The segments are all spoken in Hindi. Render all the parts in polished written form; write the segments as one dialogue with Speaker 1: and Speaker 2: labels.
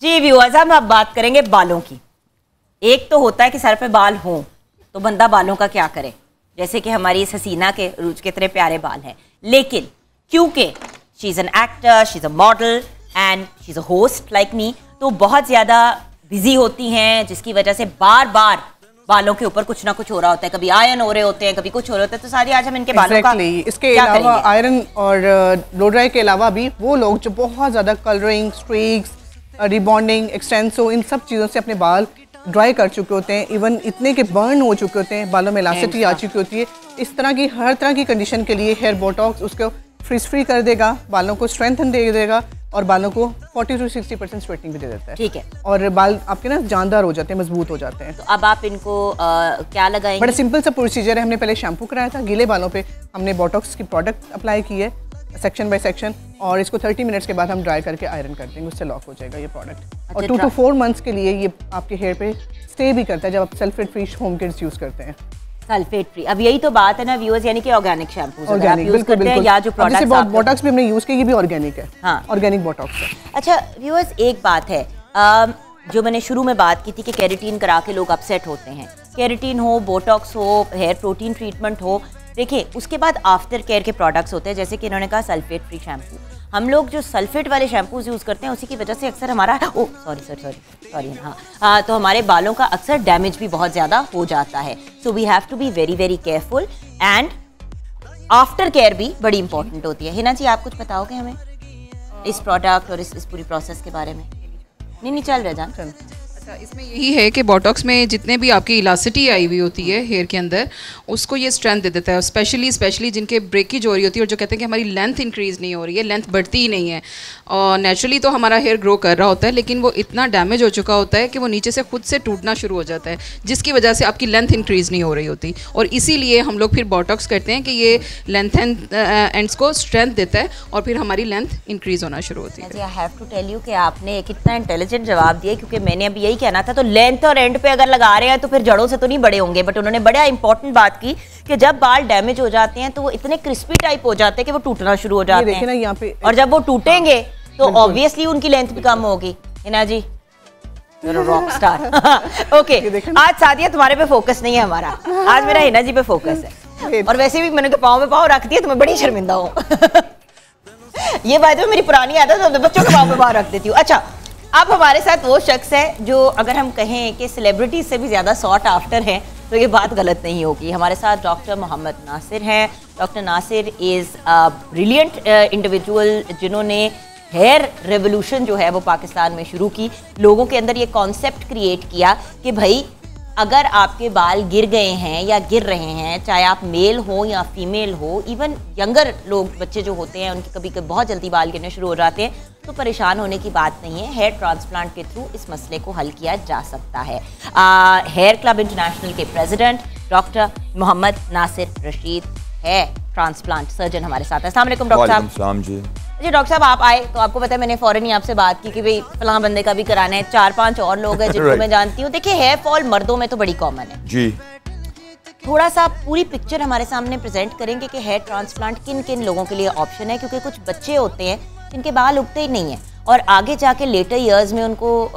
Speaker 1: जी व्यूअर्स, हम अब बात करेंगे बालों की। एक तो होता है कि सर पे बाल हों तो बंदा बालों का क्या करे, जैसे कि हमारी इस हसीना के रूज के इतने प्यारे बाल हैं, लेकिन क्योंकि she is an actor, she is a model and she is a host like me, तो बहुत ज़्यादा बिजी होती हैं, जिसकी वजह से बार बार बालों के ऊपर कुछ ना कुछ हो रहा होता है, कभी आयरन हो रहे होते हैं, कभी कुछ हो रहे होते हैं। तो सारी आज हम इनके बालों का
Speaker 2: इसके अलावा आयरन और ब्लो ड्राई के अलावा भी वो लोग जो बहुत ज़्यादा कलरिंग, स्ट्रीक्स, रिबॉन्डिंग, एक्सटेंसो, इन सब चीज़ों से अपने बाल ड्राई कर चुके होते हैं, इवन इतने के बर्न हो चुके होते हैं, बालों में इलास्टिसिटी आ चुकी होती है। इस तरह की हर तरह की कंडीशन के लिए हेयर बोटॉक्स उसको फ्रीज फ्री कर देगा, बालों को स्ट्रेंथन दे देगा और बालों को 40 से 60% स्ट्रेटनिंग भी दे देता है।
Speaker 1: ठीक है।
Speaker 2: और बाल आपके ना जानदार हो जाते हैं, मजबूत हो जाते हैं।
Speaker 1: तो अब आप इनको क्या लगाएंगे?
Speaker 2: बड़ा सिंपल सा प्रोसीजर है। हमने पहले शैम्पू कराया था, गीले बालों पे हमने बोटॉक्स की प्रोडक्ट अप्लाई की है सेक्शन बाय सेक्शन, और इसको 30 मिनट्स के बाद हम ड्राई करके आयरन कर देंगे, उससे लॉक हो जाएगा ये प्रोडक्ट। और 2 to 4 मंथ्स के लिए ये आपके हेयर पे स्टे भी करता है जब आप sulphate free home kits use करते हैं।
Speaker 1: सल्फेट फ्री, अब यही तो बात है ना व्यूअर्स, यानी कि ऑर्गेनिक शैम्पू
Speaker 2: यूज करते हैं
Speaker 1: या जो प्रोडक्ट्स
Speaker 2: बोटॉक्स भी हमने यूज किया, ये भी ऑर्गेनिक है।
Speaker 1: हाँ,
Speaker 2: ऑर्गेनिक बोटॉक्स है।
Speaker 1: अच्छा व्यूअर्स, एक बात है जो मैंने शुरू में बात की थी कि केराटिन करा के लोग अपसेट होते हैं। केराटिन हो, बोटॉक्स हो, हेयर प्रोटीन ट्रीटमेंट हो, देखिए उसके बाद आफ्टर केयर के प्रोडक्ट्स होते हैं, जैसे कि इन्होंने कहा सल्फेट फ्री शैम्पू। हम लोग जो सल्फेट वाले शैम्पूज यूज़ करते हैं उसी की वजह से अक्सर हमारा सॉरी हाँ तो हमारे बालों का अक्सर डैमेज भी बहुत ज़्यादा हो जाता है। So we have to be very very careful and after care भी बड़ी इंपॉर्टेंट होती है। हिना जी, आप कुछ बताओगे हमें इस प्रोडक्ट और इस पूरी प्रोसेस के बारे में? नहीं चल रहा जान।
Speaker 3: अच्छा, इसमें यही है कि बोटॉक्स में जितने भी आपकी इलास्टिसिटी आई हुई होती है हेयर के अंदर, उसको ये स्ट्रेंथ दे देता है। स्पेशली जिनके ब्रेकेज हो रही होती है और जो कहते हैं कि हमारी लेंथ इंक्रीज़ नहीं हो रही है, लेंथ बढ़ती ही नहीं है, और नेचुरली तो हमारा हेयर ग्रो कर रहा होता है, लेकिन वो इतना डैमेज हो चुका होता है कि वो नीचे से खुद से टूटना शुरू हो जाता है, जिसकी वजह से आपकी लेंथ इंक्रीज़ नहीं हो रही होती। और इसीलिए हम लोग फिर बोटॉक्स करते हैं कि ये लेंथ एंड्स को स्ट्रेंथ देता है और फिर हमारी लेंथ इंक्रीज़ होना शुरू होती है।
Speaker 1: I have to tell you कि आपने कितना इंटेलिजेंट जवाब दिया, क्योंकि मैंने अभी यही कहना था। तो लेंथ और एंड पे अगर लगा रहे हैं तो फिर जड़ों से तो नहीं बड़े होंगे, बट उन्होंने बड़ा इंपॉर्टेंट बात की कि जब बाल डैमेज हो जाते हैं तो वो इतने क्रिस्पी टाइप हो जाते हैं कि वो टूटना शुरू हो जाते हैं
Speaker 2: यहाँ पे,
Speaker 1: और जब वो टूटेंगे तो ऑब्वियसली उनकी लेंथ भी कम होगी। हिना जी, रॉक स्टार। ओके, आज सादिया तुम्हारे पे फोकस नहीं है हमारा, आज मेरा हिना जी पे फोकस है। और वैसे भी मैंने तो पाँव पे पाँव रख दिया तो मैं बड़ी शर्मिंदा हूँ। ये बात है, मेरी पुरानी आदत है, बच्चों के पाँव पे पाँव रख देती हूँ। अच्छा, अब हमारे साथ वो शख्स है जो अगर हम कहें कि सेलिब्रिटी से भी ज़्यादा सॉट आफ्टर है तो ये बात गलत नहीं होगी। हमारे साथ डॉक्टर मोहम्मद नासिर हैं। Doctor Nasir is a brilliant individual जिन्होंने हेयर रेवोल्यूशन जो है वो पाकिस्तान में शुरू की, लोगों के अंदर ये कॉन्सेप्ट क्रिएट किया कि भाई अगर आपके बाल गिर गए हैं या गिर रहे हैं, चाहे आप मेल हो या फीमेल हो, इवन यंगर लोग, बच्चे जो होते हैं उनके कभी कभी बहुत जल्दी बाल गिरने शुरू हो जाते हैं, तो परेशान होने की बात नहीं है। हेयर ट्रांसप्लांट के थ्रू इस मसले को हल किया जा सकता है। हेयर क्लब इंटरनेशनल के प्रेसिडेंट डॉक्टर मोहम्मद नासिर रशीद है ट्रांसप्लांट सर्जन हमारे साथ है। अस्सलाम वालेकुम डॉक्टर साहब। जी डॉक्टर साहब, आप आए तो आपको पता है मैंने फौरन ही आपसे बात की कि भाई फलां बंदे का भी कराना है। 4-5 और लोग हैं जिनको मैं जानती हूँ। देखिए, हेयर फॉल मर्दों में तो बड़ी कॉमन है
Speaker 4: जी।
Speaker 1: थोड़ा सा पूरी पिक्चर हमारे सामने प्रेजेंट करेंगे कि हेयर ट्रांसप्लांट किन किन लोगों के लिए ऑप्शन है, क्योंकि कुछ बच्चे होते हैं जिनके बाल उगते ही नहीं है और आगे जाके लेटर ईयर्स में उनको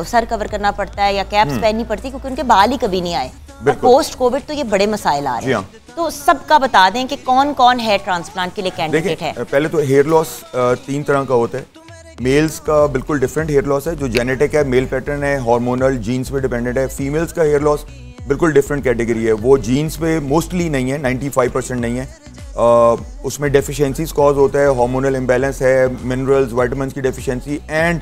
Speaker 1: सर कवर करना पड़ता है या कैप्स पहननी पड़ती है क्योंकि उनके बाल ही कभी नहीं आए। पोस्ट कोविड तो ये बड़े मसाइल आ रहे हैं, तो सबका बता दें कि कौन कौन हेयर ट्रांसप्लांट के लिए कैंडिडेट है।
Speaker 4: पहले तो हेयर लॉस 3 तरह का होता है। मेल्स का बिल्कुल डिफरेंट हेयर लॉस है जो जेनेटिक है, मेल पैटर्न है, हार्मोनल जीन्स पे डिपेंडेंट है। फीमेल्स का हेयर लॉस बिल्कुल डिफरेंट कैटेगरी है, वो जीन्स पे मोस्टली नहीं है, 95% नहीं है। उसमें डेफिशिएंसीज कॉज होता है, हार्मोनल इम्बैलेंस है, मिनरल्स वाइटामिन्स की डेफिशिएंसी एंड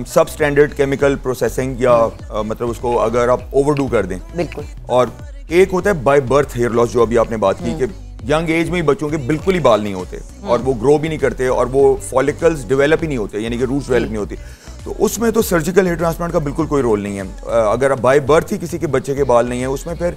Speaker 4: सब स्टैंडर्ड केमिकल प्रोसेसिंग या मतलब उसको अगर आप ओवरडू कर दें।
Speaker 1: बिल्कुल।
Speaker 4: और एक होता है बाय बर्थ हेयर लॉस जो अभी आपने बात की कि यंग एज में ही बच्चों के बिल्कुल ही बाल नहीं होते और वो ग्रो भी नहीं करते और वो फॉलिकल्स डेवलप ही नहीं होते, यानी कि रूट्स डेवलप नहीं होती। तो उसमें तो सर्जिकल हेयर ट्रांसप्लांट का बिल्कुल कोई रोल नहीं है। अगर बाय बर्थ ही किसी के बच्चे के बाल नहीं है, उसमें फिर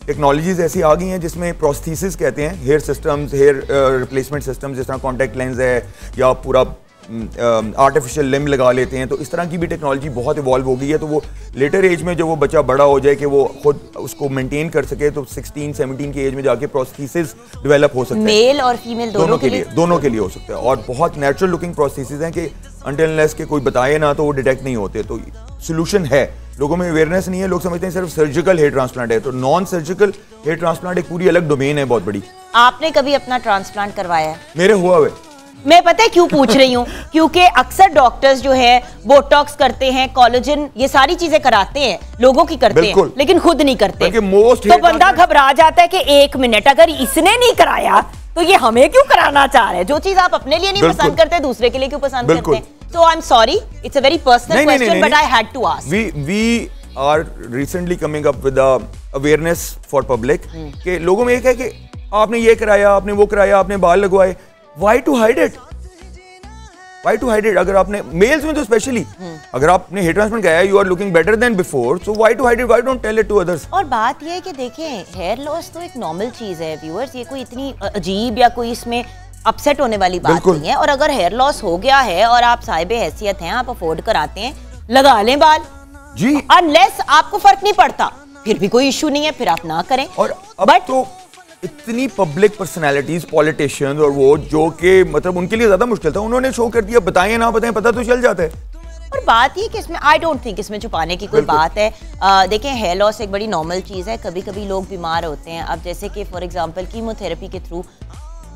Speaker 4: टेक्नोलॉजीज ऐसी आ गई हैं जिसमें प्रोस्थेसिस कहते हैं, hair systems, hair replacement system, जिस तरह कॉन्टैक्ट लेंस है या पूरा आर्टिफिशियल लिम्ब लगा लेते हैं, तो इस तरह की भी टेक्नोलॉजी बहुत इवॉल्व हो गई है। तो वो लेटर एज में जब वो बच्चा बड़ा हो जाए कि वो खुद उसको मेंटेन कर सके, तो 16-17 की एज में जाके प्रोस्थेसिस डेवलप हो सकते हैं।
Speaker 1: मेल और फीमेल दोनों के
Speaker 4: लिए हो सकता है, और बहुत नेचुरल लुकिंग प्रोस्थेसिस हैं कि अनटिल अनलेस के कोई बताए ना तो वो डिटेक्ट नहीं होते। तो सोल्यूशन है, लोगों में अवेयरनेस नहीं है, लोग समझते हैं सिर्फ सर्जिकल हेयर ट्रांसप्लांट है। तो नॉन सर्जिकल हेयर ट्रांसप्लांट एक पूरी अलग डोमेन है, बहुत बड़ी।
Speaker 1: आपने कभी अपना ट्रांसप्लांट करवाया है?
Speaker 4: मेरे हुआ हुए।
Speaker 1: मैं पता है क्यों पूछ रही हूँ, क्योंकि अक्सर डॉक्टर्स जो है बोटॉक्स करते हैं, कोलेजन, ये सारी चीजें कराते हैं, लोगों की करते हैं, लेकिन खुद नहीं करते। तो बंदा घबरा जाता है कि एक मिनट, अगर इसने नहीं कराया तो ये हमें क्यों कराना चाह रहे हैं? जो चीज आप अपने लिए नहीं पसंद करते, दूसरे के लिए क्यों पसंद करते हैं? So I'm sorry, it's a very personal question, but I had to ask.
Speaker 4: We are recently coming up with a awareness for public कि लोगों में एक है कि आपने ये कराया, आपने वो कराया, आपने बाल लगवाए, why to hide it? Why to hide it? अगर आपने मेल्स में तो स्पेशली अगर आपने हेयर ट्रांसप्लांट कराया, you are looking better than before, so why to hide it? Why don't tell it to others?
Speaker 1: और बात ये है कि देखें, हेयर लॉस तो एक नॉर्मल चीज है व्यूअर्स, ये कोई इतनी अजीब या कोई इसमें अपसेट होने वाली बात नहीं है। और अगर हेयर लॉस हो गया है और आप साहिब हैसियत हैं, आप अफोर्ड कराते हैं, लगा लें बाल
Speaker 4: जी,
Speaker 1: अनलेस आपको फर्क नहीं पड़ता, फिर भी कोई इशू नहीं है, फिर आप ना करें।
Speaker 4: और अब तो इतनी पब्लिक पर्सनालिटीज, पॉलिटिशियंस और वो जो कि मतलब उनके लिए ज्यादा मुश्किल था, उन्होंने शो कर दिया, बताएं ना बताएं, पता तो चल जाता है।
Speaker 1: और बात ये कि इसमें आई डोंट थिंक इसमें छुपाने की कोई बात है। देखें, हेयर लॉस एक बड़ी नॉर्मल चीज़ है, कभी कभी लोग बीमार होते हैं। अब जैसे कि फॉर एग्जांपल कीमोथेरेपी के थ्रू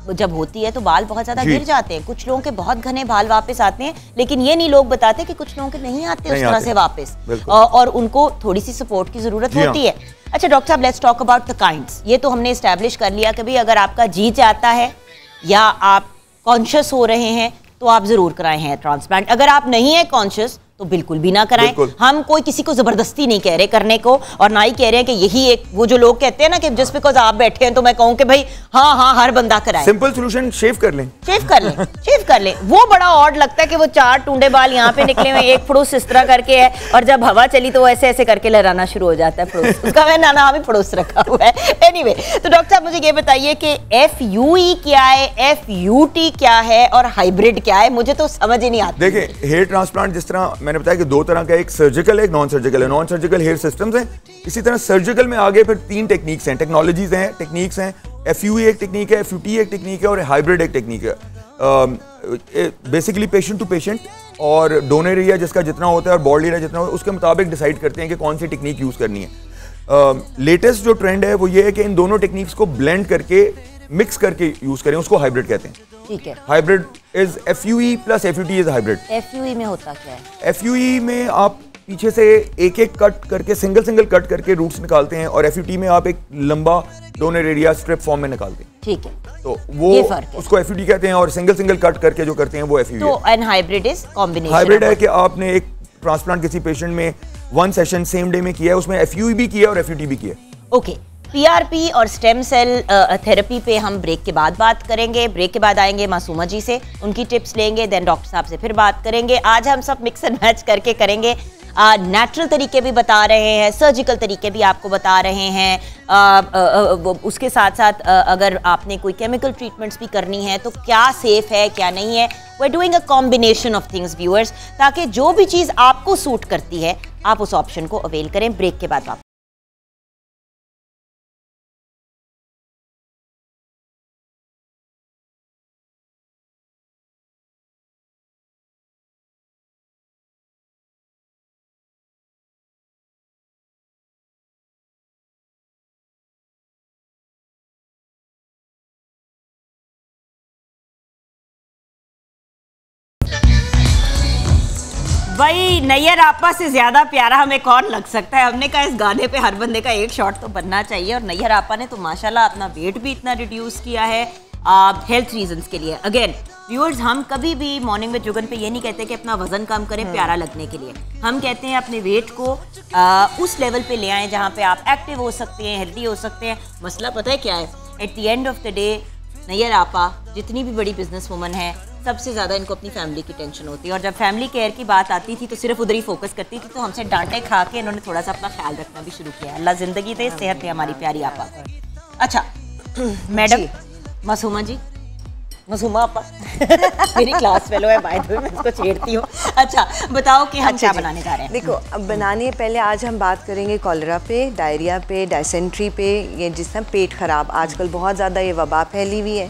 Speaker 1: जब होती है तो बाल बहुत ज्यादा गिर जाते हैं, कुछ लोगों के बहुत घने बाल वापस आते हैं, लेकिन ये नहीं लोग बताते कि कुछ लोगों के नहीं आते उस तरह से वापस, और उनको थोड़ी सी सपोर्ट की जरूरत होती है। अच्छा डॉक्टर साहब, let's talk about the kinds. ये तो हमने एस्टैब्लिश कर लिया कि भाई अगर आपका जी चाहता है या आप कॉन्शियस हो रहे हैं तो आप जरूर कराएं हेयर ट्रांसप्लांट। अगर आप नहीं है कॉन्शियस तो बिल्कुल भी ना कराएं। हम कोई किसी को जबरदस्ती नहीं कह रहे करने को, और ना ही कह रहे हैं कि यही एक वो जो लोग कहते हैं ना कि जस्ट बिकॉज आप बैठे हैं तो मैं कहूं कि भाई हाँ हाँ हर बंदा कराए।
Speaker 4: सिंपल सॉल्यूशन, शेव कर लें,
Speaker 1: शेव कर लें, शेव कर लें। वो बड़ा ऑड लगता है कि वो 4 टूंडे बाल यहाँ पे निकले हुए, एक फड़ोस इस तरह करके है, और जब हवा चली तो वो ऐसे ऐसे करके लहराना शुरू हो जाता है फड़ोस। उसका मैंने नाम ही फड़ोस रखा हुआ है। एनीवे, तो डॉक्टर साहब मुझे ये बताइए कि FUE क्या है, FUT क्या है और हाइब्रिड क्या है? मुझे तो समझ ही नहीं आता।
Speaker 4: देखिए, हेयर ट्रांसप्लांट जिस तरह मैंने बताया कि 2 तरह का, एक सर्जिकल है, एक नॉन सर्जिकल है। नॉन सर्जिकल हेयर सिस्टम्स हैं, इसी तरह सर्जिकल में आगे फिर 3 टेक्निक्स हैं, टेक्नोलॉजीज हैं, टेक्निक्स हैं। FUE एक टेक्निक है, FUT एक टेक्निक है, और हाइब्रिड एक टेक्निक है। बेसिकली पेशेंट टू पेशेंट और डोनर एरिया जिसका जितना होता है और बॉडी एरिया जितना होता है उसके मुताबिक डिसाइड करते हैं कि कौन सी टेक्निक यूज करनी है। लेटेस्ट जो ट्रेंड है वो ये है कि इन दोनों टेक्निक्स को ब्लेंड करके, मिक्स करके यूज करें, उसको हाइब्रिड कहते हैं।
Speaker 1: ठीक है,
Speaker 4: hybrid is FUE plus FUT is hybrid.
Speaker 1: FUE में होता क्या है?
Speaker 4: FUE में आप पीछे से एक एक कट करके, सिंगल सिंगल कट करके रूट्स निकालते हैं, और FUT में आप एक लंबा डोनर एरिया स्ट्रिप फॉर्म में निकालते हैं।
Speaker 1: ठीक है,
Speaker 4: तो वो उसको FUT कहते हैं, और सिंगल सिंगल कट करके जो करते हैं वो FUE।
Speaker 1: तो and hybrid is combination.
Speaker 4: Hybrid है कि आपने एक ट्रांसप्लांट किसी पेशेंट में 1 सेशन सेम डे में किया है, उसमें FUE भी किया और FUT भी किया।
Speaker 1: ओके, PRP और स्टेम सेल थेरेपी पे हम ब्रेक के बाद बात करेंगे। ब्रेक के बाद आएंगे मासूमा जी से, उनकी टिप्स लेंगे, देन डॉक्टर साहब से फिर बात करेंगे। आज हम सब मिक्स एंड मैच करके करेंगे। नेचुरल तरीके भी बता रहे हैं, सर्जिकल तरीके भी आपको बता रहे हैं। उसके साथ साथ अगर आपने कोई केमिकल ट्रीटमेंट्स भी करनी है तो क्या सेफ है क्या नहीं है। We are doing a combination of things viewers, ताकि जो भी चीज़ आपको सूट करती है आप उस ऑप्शन को अवेल करें। ब्रेक के बाद वापस। भाई नैयर आपा से ज्यादा प्यारा हमें कौन लग सकता है। हमने कहा इस गाने पे हर बंदे का एक शॉट तो बनना चाहिए, और नैयर आपा ने तो माशाल्लाह अपना वेट भी इतना रिड्यूस किया है हेल्थ रीजंस के लिए। अगेन व्यूअर्स, हम कभी भी मॉर्निंग विद जुगन पे ये नहीं कहते कि अपना वजन कम करें प्यारा लगने के लिए। हम कहते हैं अपने वेट को उस लेवल पे ले आएं जहाँ पे आप एक्टिव हो सकते हैं, हेल्दी हो सकते हैं। मसला पता है क्या है, at the end of the day Nayyar Apa जितनी भी बड़ी बिजनेस वूमन है, सबसे ज़्यादा इनको अपनी फैमिली की टेंशन होती है, और जब फैमिली केयर की बात आती थी तो सिर्फ उधर ही फोकस करती थी। तो हमसे डांटे खा के इन्होंने थोड़ा सा अपना ख्याल रखना भी शुरू किया। अल्लाह ज़िंदगी दे, सेहत है हमारी प्यारी आपा। अच्छा मैडम मासूमा जी, मासूमा आपा मेरी क्लास फेलो है बाय द वे, मैं इसको छेड़ती हूँ। अच्छा बताओ कि हम क्या बनाने जा रहे हैं।
Speaker 5: देखो अब बनाने पहले आज हम बात करेंगे कॉलरा पे, डायरिया पे, डायसेंट्री पे, ये जिसमें पेट खराब आजकल बहुत ज़्यादा ये वबा फैली हुई है,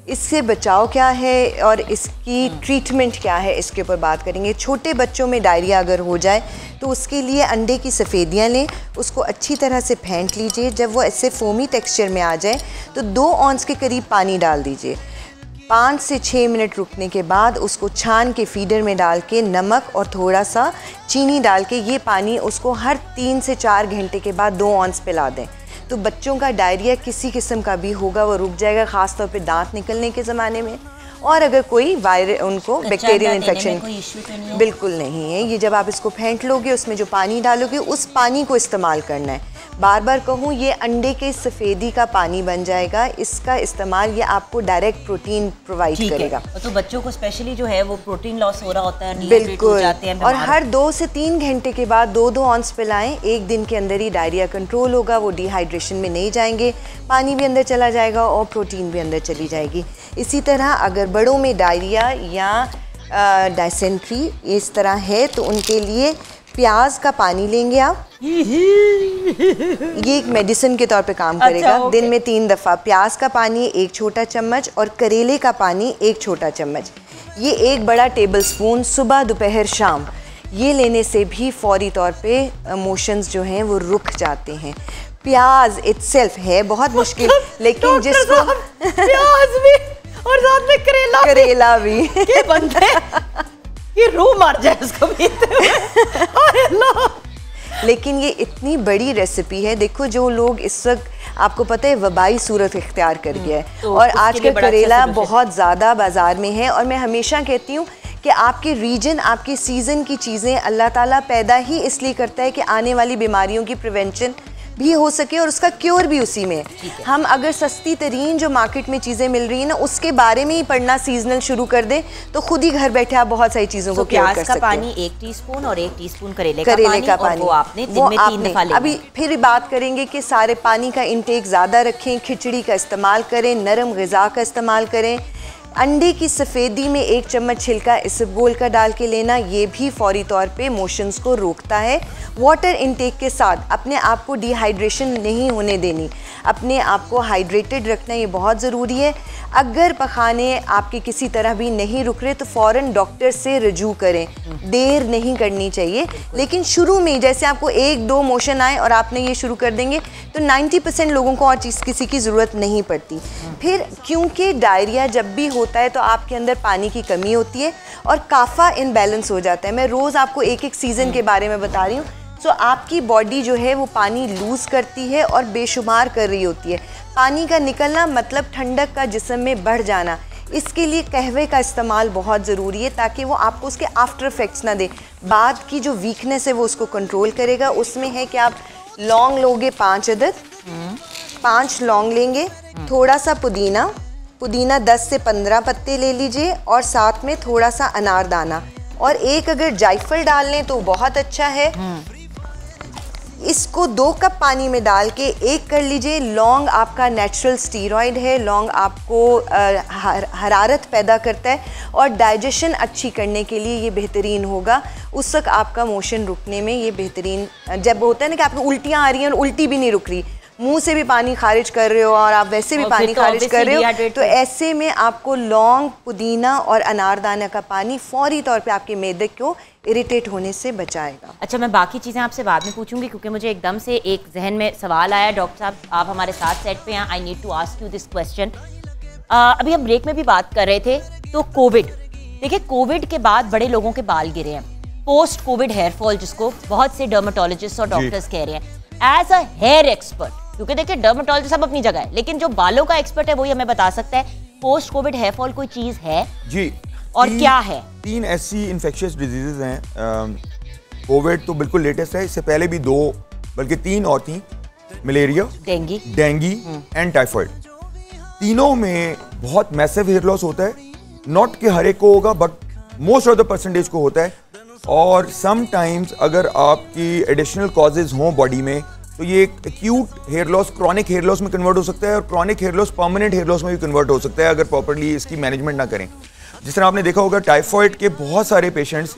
Speaker 5: इससे बचाव क्या है और इसकी ट्रीटमेंट क्या है, इसके ऊपर बात करेंगे। छोटे बच्चों में डायरिया अगर हो जाए तो उसके लिए अंडे की सफ़ेदियाँ लें, उसको अच्छी तरह से फेंट लीजिए। जब वो ऐसे फोमी टेक्सचर में आ जाए तो 2 ऑंस के करीब पानी डाल दीजिए। 5 से 6 मिनट रुकने के बाद उसको छान के फीडर में डाल के नमक और थोड़ा सा चीनी डाल के ये पानी उसको हर 3 से 4 घंटे के बाद 2 ऑंस पिला दें। तो बच्चों का डायरिया किसी किस्म का भी होगा वो रुक जाएगा, ख़ास तौर पे दांत निकलने के ज़माने में। और अगर कोई वायरस उनको बैक्टीरियल इन्फेक्शन बिल्कुल नहीं है। ये जब आप इसको फेंट लोगे उसमें जो पानी डालोगे उस पानी को इस्तेमाल करना है। बार बार कहूँ ये अंडे के सफ़ेदी का पानी बन जाएगा, इसका इस्तेमाल ये आपको डायरेक्ट प्रोटीन प्रोवाइड करेगा।
Speaker 1: तो बच्चों को स्पेशली जो है वो प्रोटीन लॉस हो रहा होता है,
Speaker 5: बिल्कुल, और हर 2 से 3 घंटे के बाद 2-2 ऑंस पिलाएं। 1 दिन के अंदर ही डायरिया कंट्रोल होगा, वो डिहाइड्रेशन में नहीं जाएंगे, पानी भी अंदर चला जाएगा और प्रोटीन भी अंदर चली जाएगी। इसी तरह अगर बड़ों में डायरिया या डायसेंट्री इस तरह है तो उनके लिए प्याज का पानी लेंगे आप, ये एक मेडिसिन के तौर पे काम करेगा। अच्छा, दिन में 3 दफ़ा प्याज का पानी 1 छोटा चम्मच और करेले का पानी 1 छोटा चम्मच, ये 1 बड़ा टेबल स्पून सुबह दोपहर शाम, ये लेने से भी फौरी तौर पे मोशंस जो हैं वो रुक जाते हैं। प्याज इटसेल्फ है बहुत मुश्किल, लेकिन जिसको
Speaker 1: प्याज भी और साथ में करेला भी ये बनते ये रूह मार जाए इसको
Speaker 5: लेकिन ये इतनी बड़ी रेसिपी है। देखो जो लोग इस वक्त आपको पता है वबाई सूरत इख्तियार कर गया है
Speaker 1: तो
Speaker 5: और आजकल करेला बहुत ज़्यादा बाज़ार में है। और मैं हमेशा कहती हूँ कि आपके रीजन, आपके सीज़न की चीज़ें अल्लाह ताला पैदा ही इसलिए करता है कि आने वाली बीमारियों की प्रिवेंशन भी हो सके और उसका क्योर भी उसी में। हम अगर सस्ती तरीन जो मार्केट में चीज़ें मिल रही हैं ना उसके बारे में ही पढ़ना सीजनल शुरू कर दें तो खुद ही घर बैठे आप बहुत सारी चीज़ों को क्योर कर सकते हैं।
Speaker 1: पानी 1 टीस्पून और 1 टीस्पून करेले का पानी वो आपने दिन में 3 दफ़ा लेना।
Speaker 5: अभी फिर बात करेंगे कि सारे पानी का इंटेक ज़्यादा रखें, खिचड़ी का इस्तेमाल करें, नरम ग़िज़ा का इस्तेमाल करें। अंडे की सफ़ेदी में 1 चम्मच छिलका इसबगोल का डाल के लेना, ये भी फौरी तौर पे मोशंस को रोकता है। वाटर इनटेक के साथ अपने आप को डिहाइड्रेशन नहीं होने देनी, अपने आप को हाइड्रेटेड रखना ये बहुत ज़रूरी है। अगर पखाने आपके किसी तरह भी नहीं रुक रहे तो फ़ौरन डॉक्टर से रजू करें, देर नहीं करनी चाहिए। लेकिन शुरू में जैसे आपको 1-2 मोशन आए और आपने ये शुरू कर देंगे तो 90% लोगों को और चीज़ किसी की ज़रूरत नहीं पड़ती। फिर क्योंकि डायरिया जब भी होता है तो आपके अंदर पानी की कमी होती है और काफ़ा इनबैलेंस हो जाता है। मैं रोज़ आपको एक सीज़न के बारे में बता रही हूँ। सो आपकी बॉडी जो है वो पानी लूज़ करती है और बेशुमार कर रही होती है। पानी का निकलना मतलब ठंडक का जिस्म में बढ़ जाना। इसके लिए कहवे का इस्तेमाल बहुत ज़रूरी है ताकि वो आपको उसके आफ्टर इफ़ेक्ट्स ना दे। बाद की जो वीकनेस है वो उसको कंट्रोल करेगा। उसमें है कि आप लौंग लोगे 5 अदद, 5 लौंग लेंगे, थोड़ा सा पुदीना 10 से 15 पत्ते ले लीजिए और साथ में थोड़ा सा अनारदाना और 1 अगर जायफल डाल लें तो बहुत अच्छा है। इसको 2 कप पानी में डाल के 1 कर लीजिए। लौंग आपका नेचुरल स्टीरॉयड है, लौंग आपको हरारत पैदा करता है और डाइजेशन अच्छी करने के लिए ये बेहतरीन होगा। उस वक्त आपका मोशन रुकने में ये बेहतरीन, जब होता है ना कि आपको उल्टियाँ आ रही हैं और उल्टी भी नहीं रुक रही, मुंह से भी पानी खारिज कर रहे हो और आप वैसे भी पानी खारिज कर रहे हो, तो ऐसे में आपको लौंग, पुदीना और अनारदाना का पानी फौरी तौर पे आपके मैदे को इरिटेट होने से बचाएगा।
Speaker 1: अच्छा, मैं बाकी चीज़ें आपसे बाद में पूछूंगी क्योंकि मुझे एकदम से एक जहन में सवाल आया। डॉक्टर साहब आप हमारे साथ सेट पे हैं, I need to ask you this question. अभी हम ब्रेक में भी बात कर रहे थे तो कोविड, देखिए कोविड के बाद बड़े लोगों के बाल गिरे हैं, पोस्ट कोविड हेयर फॉल जिसको बहुत से डर्मेटोलॉजिस्ट और डॉक्टर्स कह रहे हैं। एज अ हेयर एक्सपर्ट, क्योंकि देखिए डर्मेटोलॉजिस्ट सब अपनी जगह है लेकिन जो बालों का एक्सपर्ट है वही हमें बता सकता है पोस्ट कोविड हेयर फॉल कोई चीज है
Speaker 4: जी
Speaker 1: और क्या है?
Speaker 4: 3 ऐसी इन्फेक्शियस डिजीजेज हैं। कोविड तो बिल्कुल लेटेस्ट है, इससे पहले भी 2 बल्कि 3 और थी, मलेरिया, डेंगी एंड टाइफाइड। तीनों में बहुत मैसिव हेयर लॉस होता है, नॉट कि हर एक को होगा but most of the percentage को होता है। और समटाइम्स अगर आपकी एडिशनल कॉजेज हों बॉडी में तो ये एक acute hair loss chronic hair loss में कन्वर्ट हो सकता है और chronic hair loss permanent hair loss में भी कन्वर्ट हो सकता है अगर प्रॉपर्ली इसकी मैनेजमेंट ना करें। जिस तरह आपने देखा होगा टाइफॉइड के बहुत सारे पेशेंट्स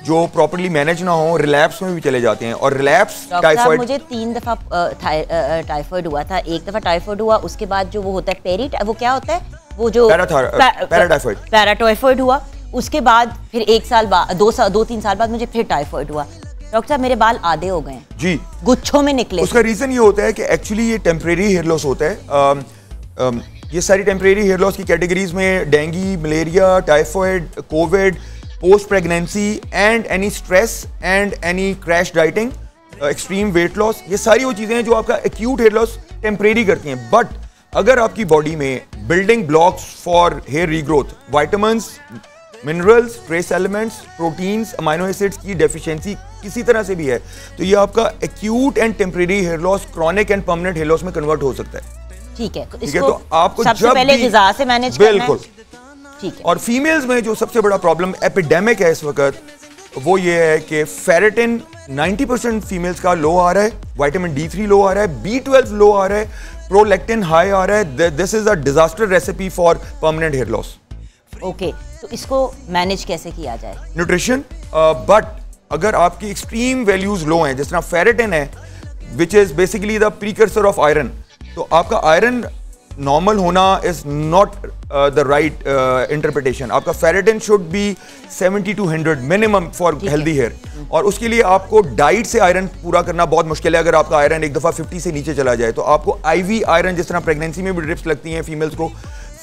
Speaker 4: जो प्रॉपर्ली मैनेज ना हो रिलैप्स में भी चले जाते हैं, और रिलैप्स टाइफॉइड
Speaker 1: मुझे 3 दफा टाइफॉइड हुआ था। एक दफा टाइफॉइड हुआ, उसके बाद जो वो होता है वो क्या होता है, वो जो पैराटाइफॉइड हुआ, उसके बाद फिर 1 साल बाद 2-3 साल बाद मुझे फिर टाइफॉइड हुआ। डॉक्टर साहब मेरे बाल आधे हो गए जी, गुच्छों में निकले।
Speaker 4: उसका रीजन ये होता है कि एक्चुअली ये टेम्परेरी हेयर लॉस होता है। ये सारी टेम्परेरी हेयर लॉस की कैटेगरीज में dengue, malaria, typhoid, Covid, post pregnancy and any stress and any crash dieting, extreme weight loss, ये सारी वो चीजें हैं जो आपका एक्यूट हेयर लॉस टेम्परेरी करती हैं। बट अगर आपकी बॉडी में building blocks for hair regrowth, vitamins, minerals, trace elements, proteins, amino acids की डेफिशिएंसी किसी तरह से भी है, तो ये आपका acute and temporary hair loss chronic and permanent hair loss में कन्वर्ट हो सकता है।
Speaker 1: ठीक है,
Speaker 4: तो आपको
Speaker 1: सबसे पहले ग़िज़ा से मैनेज करना है।
Speaker 4: बिल्कुल ठीक है। और फीमेल्स में जो सबसे बड़ा प्रॉब्लम एपिडेमिक है इस वक्त, वो ये है कि फेरेटिन 90% फीमेल्स का लो आ रहा है, विटामिन D3 लो आ रहा है, B12 लो आ रहा है, प्रोलैक्टिन हाई आ रहा है। This is a disaster recipe for permanent hair loss.
Speaker 1: Okay, तो इसको मैनेज कैसे किया जाए?
Speaker 4: न्यूट्रिशन, बट अगर आपकी एक्सट्रीम वैल्यूज लो हैं, जिस तरह फेरेटिन है which is basically the precursor of iron, तो आपका आयरन नॉर्मल होना is not the right interpretation. आपका ferritin should be 70 to 100 minimum for healthy hair, और उसके लिए आपको डाइट से आयरन पूरा करना बहुत मुश्किल है। अगर आपका आयरन एक दफ़ा 50 से नीचे चला जाए, तो आपको IV आयरन, जिस तरह प्रेगनेंसी में भी ड्रिप्स लगती हैं फीमेल्स को,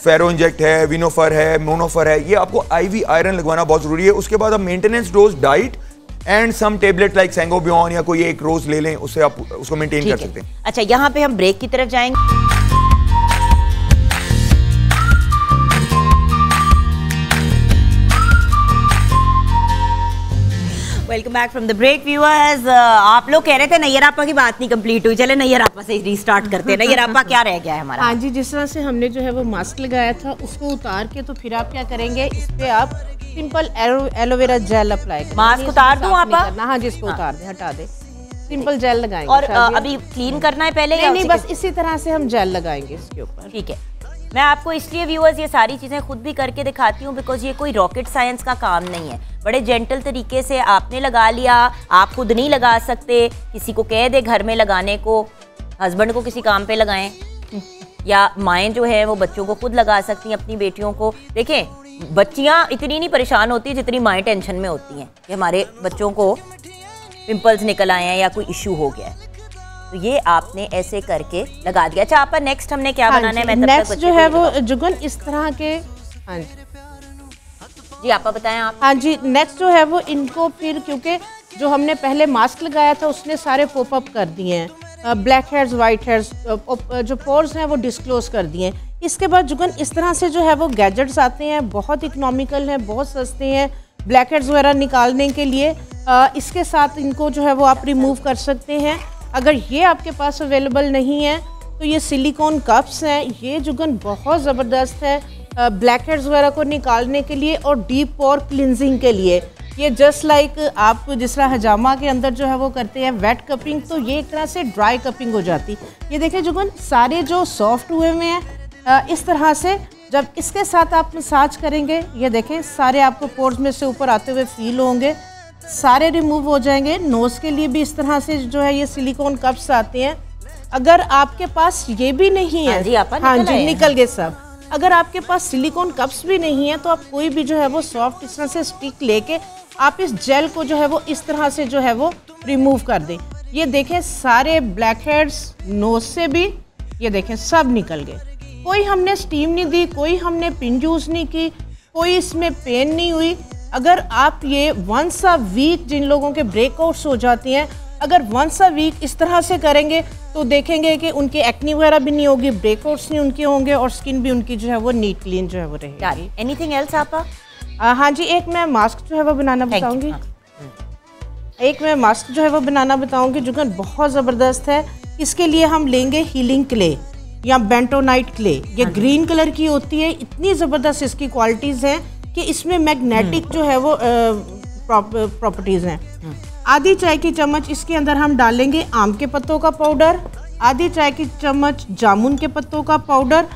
Speaker 4: फेरो इंजेक्ट है, विनोफर है, मोनोफर है, ये आपको IV आयरन लगवाना बहुत जरूरी है। उसके बाद आप maintenance dose diet and some tablet like Sangobion या कोई एक रोज ले लें, उससे आप उसको मेंटेन कर सकते हैं।
Speaker 1: अच्छा, यहाँ पे हम ब्रेक की तरफ जाएंगे। Welcome back from the break viewers. आप लोग कह रहे थे नैयर आपा की बात नहीं कंप्लीट हुई, चले नैयर आपा से रीस्टार्ट करते हैं। नैयर आपा क्या रह गया है हमारा?
Speaker 6: हाँ जी, जिस तरह से हमने जो है वो मास्क लगाया था, उसको उतार के तो फिर आप क्या करेंगे, इस पे आप सिंपल एलोवेरा जेल अप्लाई करें।
Speaker 1: मास्क उतार दूं आपा?
Speaker 6: हाँ जी, इसको उतार दे, हटा दे, सिंपल जेल लगाएंगे।
Speaker 1: और अभी क्लीन करना है पहले?
Speaker 6: नहीं, बस इसी तरह से हम जेल लगाएंगे इसके ऊपर।
Speaker 1: ठीक है, मैं आपको इसलिए व्यूअर्स ये सारी चीज़ें खुद भी करके दिखाती हूँ बिकॉज ये कोई रॉकेट साइंस का काम नहीं है। बड़े जेंटल तरीके से आपने लगा लिया, आप खुद नहीं लगा सकते, किसी को कह दे घर में लगाने को, हस्बैंड को किसी काम पे लगाएं, या माएँ जो है वो बच्चों को खुद लगा सकती हैं, अपनी बेटियों को। देखें, बच्चियाँ इतनी नहीं परेशान होती जितनी माएँ टेंशन में होती हैं कि हमारे बच्चों को पिंपल्स निकल आए हैं या कोई इशू हो गया है। तो ये आपने ऐसे करके लगा दिया। अच्छा, आपका नेक्स्ट हमने क्या बनाना है? मैं तब
Speaker 6: नेक्स्ट जो है वो जुगन इस तरह के, हाँ
Speaker 1: जी आप बताएं आप।
Speaker 6: हाँ जी, नेक्स्ट जो है वो इनको फिर, क्योंकि जो हमने पहले मास्क लगाया था उसने सारे पॉप अप कर दिए हैं, ब्लैक हेयर्स, वाइट हेयर्स, जो पोर्स हैं वो डिस्क्लोज कर दिए हैं। इसके बाद जुगन इस तरह से जो है वो गैजेट्स आते हैं, बहुत इकोनॉमिकल हैं, बहुत सस्ते हैं ब्लैक हेड्स वगैरह निकालने के लिए। इसके साथ इनको जो है वो आप रिमूव कर सकते हैं। अगर ये आपके पास अवेलेबल नहीं है तो ये सिलिकॉन कप्स हैं, ये जुगन बहुत ज़बरदस्त है ब्लैक हेड्स वगैरह को निकालने के लिए और डीप पोर क्लिनजिंग के लिए। ये जस्ट लाइक आप जिस तरह हजामा के अंदर जो है वो करते हैं वेट कपिंग, तो ये एक तरह से ड्राई कपिंग हो जाती। ये देखें जुगन, सारे जो सॉफ्ट हुए हुए हैं इस तरह से। जब इसके साथ आप मसाज करेंगे, ये देखें सारे आपको पोर्स में से ऊपर आते हुए फील होंगे, सारे रिमूव हो जाएंगे। नोज़ के लिए भी इस तरह से जो है ये सिलिकॉन कप्स आते हैं। अगर आपके पास ये भी नहीं है, हाँ जी निकल गए सब। अगर आपके पास सिलिकॉन कप्स भी नहीं है तो आप कोई भी जो है वो सॉफ्ट इस तरह से स्टिक लेके आप इस जेल को जो है वो इस तरह से जो है वो रिमूव कर दें। ये देखें सारे ब्लैक हेड्स नोज से भी ये देखें सब निकल गए। कोई हमने स्टीम नहीं दी, कोई हमने पिन यूज़ नहीं की, कोई इसमें पेन नहीं हुई। अगर आप ये वंस अ वीक, जिन लोगों के ब्रेकआउट्स हो जाती हैं, अगर वंस अ वीक इस तरह से करेंगे तो देखेंगे कि उनकी एक्नी वगैरह भी नहीं होगी, ब्रेकआउट्स नहीं उनके होंगे और स्किन भी उनकी जो है वो नीट क्लीन जो है वो रहेगी।
Speaker 1: एनीथिंग एल्स आपा?
Speaker 6: हाँ जी, एक मैं मास्क जो है वो बनाना बताऊंगी। एक मैं मास्क जो है वो बनाना बताऊंगी जो बहुत ज़बरदस्त है। इसके लिए हम लेंगे हीलिंग क्ले या बेंटोनाइट क्ले। ये ग्रीन कलर की होती है, इतनी ज़बरदस्त इसकी क्वालिटीज़ हैं कि इसमें मैग्नेटिक जो है वो प्रॉपर्टीज़ हैं। आधी चाय की चम्मच इसके अंदर हम डालेंगे आम के पत्तों का पाउडर, आधी चाय की चम्मच जामुन के पत्तों का पाउडर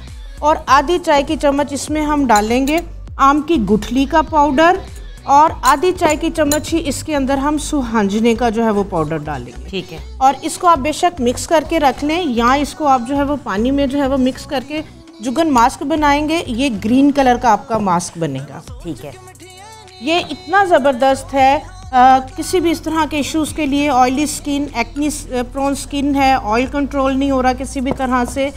Speaker 6: और आधी चाय की चम्मच इसमें हम डालेंगे आम की गुठली का पाउडर और आधी चाय की चम्मच ही इसके अंदर हम सुहांजने का जो है वो पाउडर डालेंगे।
Speaker 1: ठीक है।
Speaker 6: और इसको आप बेशक मिक्स करके रख लें या इसको आप जो है वो पानी में जो है वो मिक्स करके जुगन मास्क बनाएंगे, ये ग्रीन कलर का आपका मास्क बनेगा।
Speaker 1: ठीक है।
Speaker 6: ये इतना ज़बरदस्त है, किसी भी इस तरह के इश्यूज़ के लिए, oily skin, acne prone skin है, ऑयल कंट्रोल नहीं हो रहा किसी भी तरह से,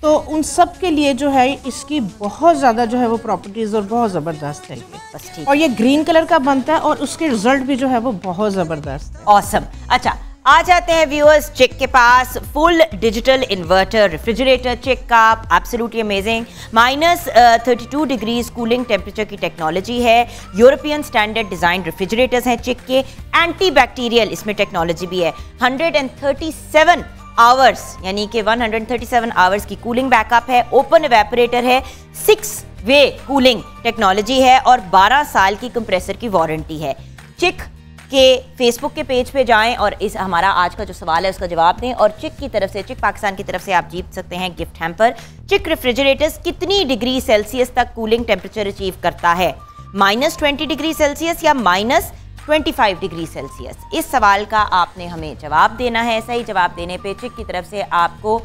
Speaker 6: तो उन सब के लिए जो है इसकी बहुत ज़्यादा जो है वो प्रॉपर्टीज़ और बहुत ज़बरदस्त है ये।
Speaker 1: बस ठीक।
Speaker 6: और ये ग्रीन कलर का बनता है और उसके रिजल्ट भी जो है वो बहुत ज़बरदस्त है।
Speaker 1: ऑसम। अच्छा, आ जाते हैं व्यूअर्स चिक के पास। फुल डिजिटल इन्वर्टर रेफ्रिजरेटर चिक का, absolutely amazing. -32 degrees cooling temperature की टेक्नोलॉजी है। यूरोपियन स्टैंडर्ड डिजाइन रेफ्रिजरेटर्स हैं चिक के। एंटी बैक्टीरियल इसमें टेक्नोलॉजी भी है। 137 आवर्स यानी कि 137 आवर्स की कूलिंग बैकअप है। ओपन एवेपोरेटर है। 6 वे कूलिंग टेक्नोलॉजी है और 12 साल की कंप्रेसर की वारंटी है। चिक के फेसबुक के पेज पे जाएं और इस हमारा आज का जो सवाल है उसका जवाब दें और चिक की तरफ से, चिक पाकिस्तान की तरफ से आप जीत सकते हैं गिफ्ट हैम्पर। चिक रेफ्रिजरेटर्स कितनी डिग्री सेल्सियस तक कूलिंग टेम्परेचर अचीव करता है? -20 डिग्री सेल्सियस या -25 डिग्री सेल्सियस? इस सवाल का आपने हमें जवाब देना है। सही जवाब देने पे चिक की तरफ से आपको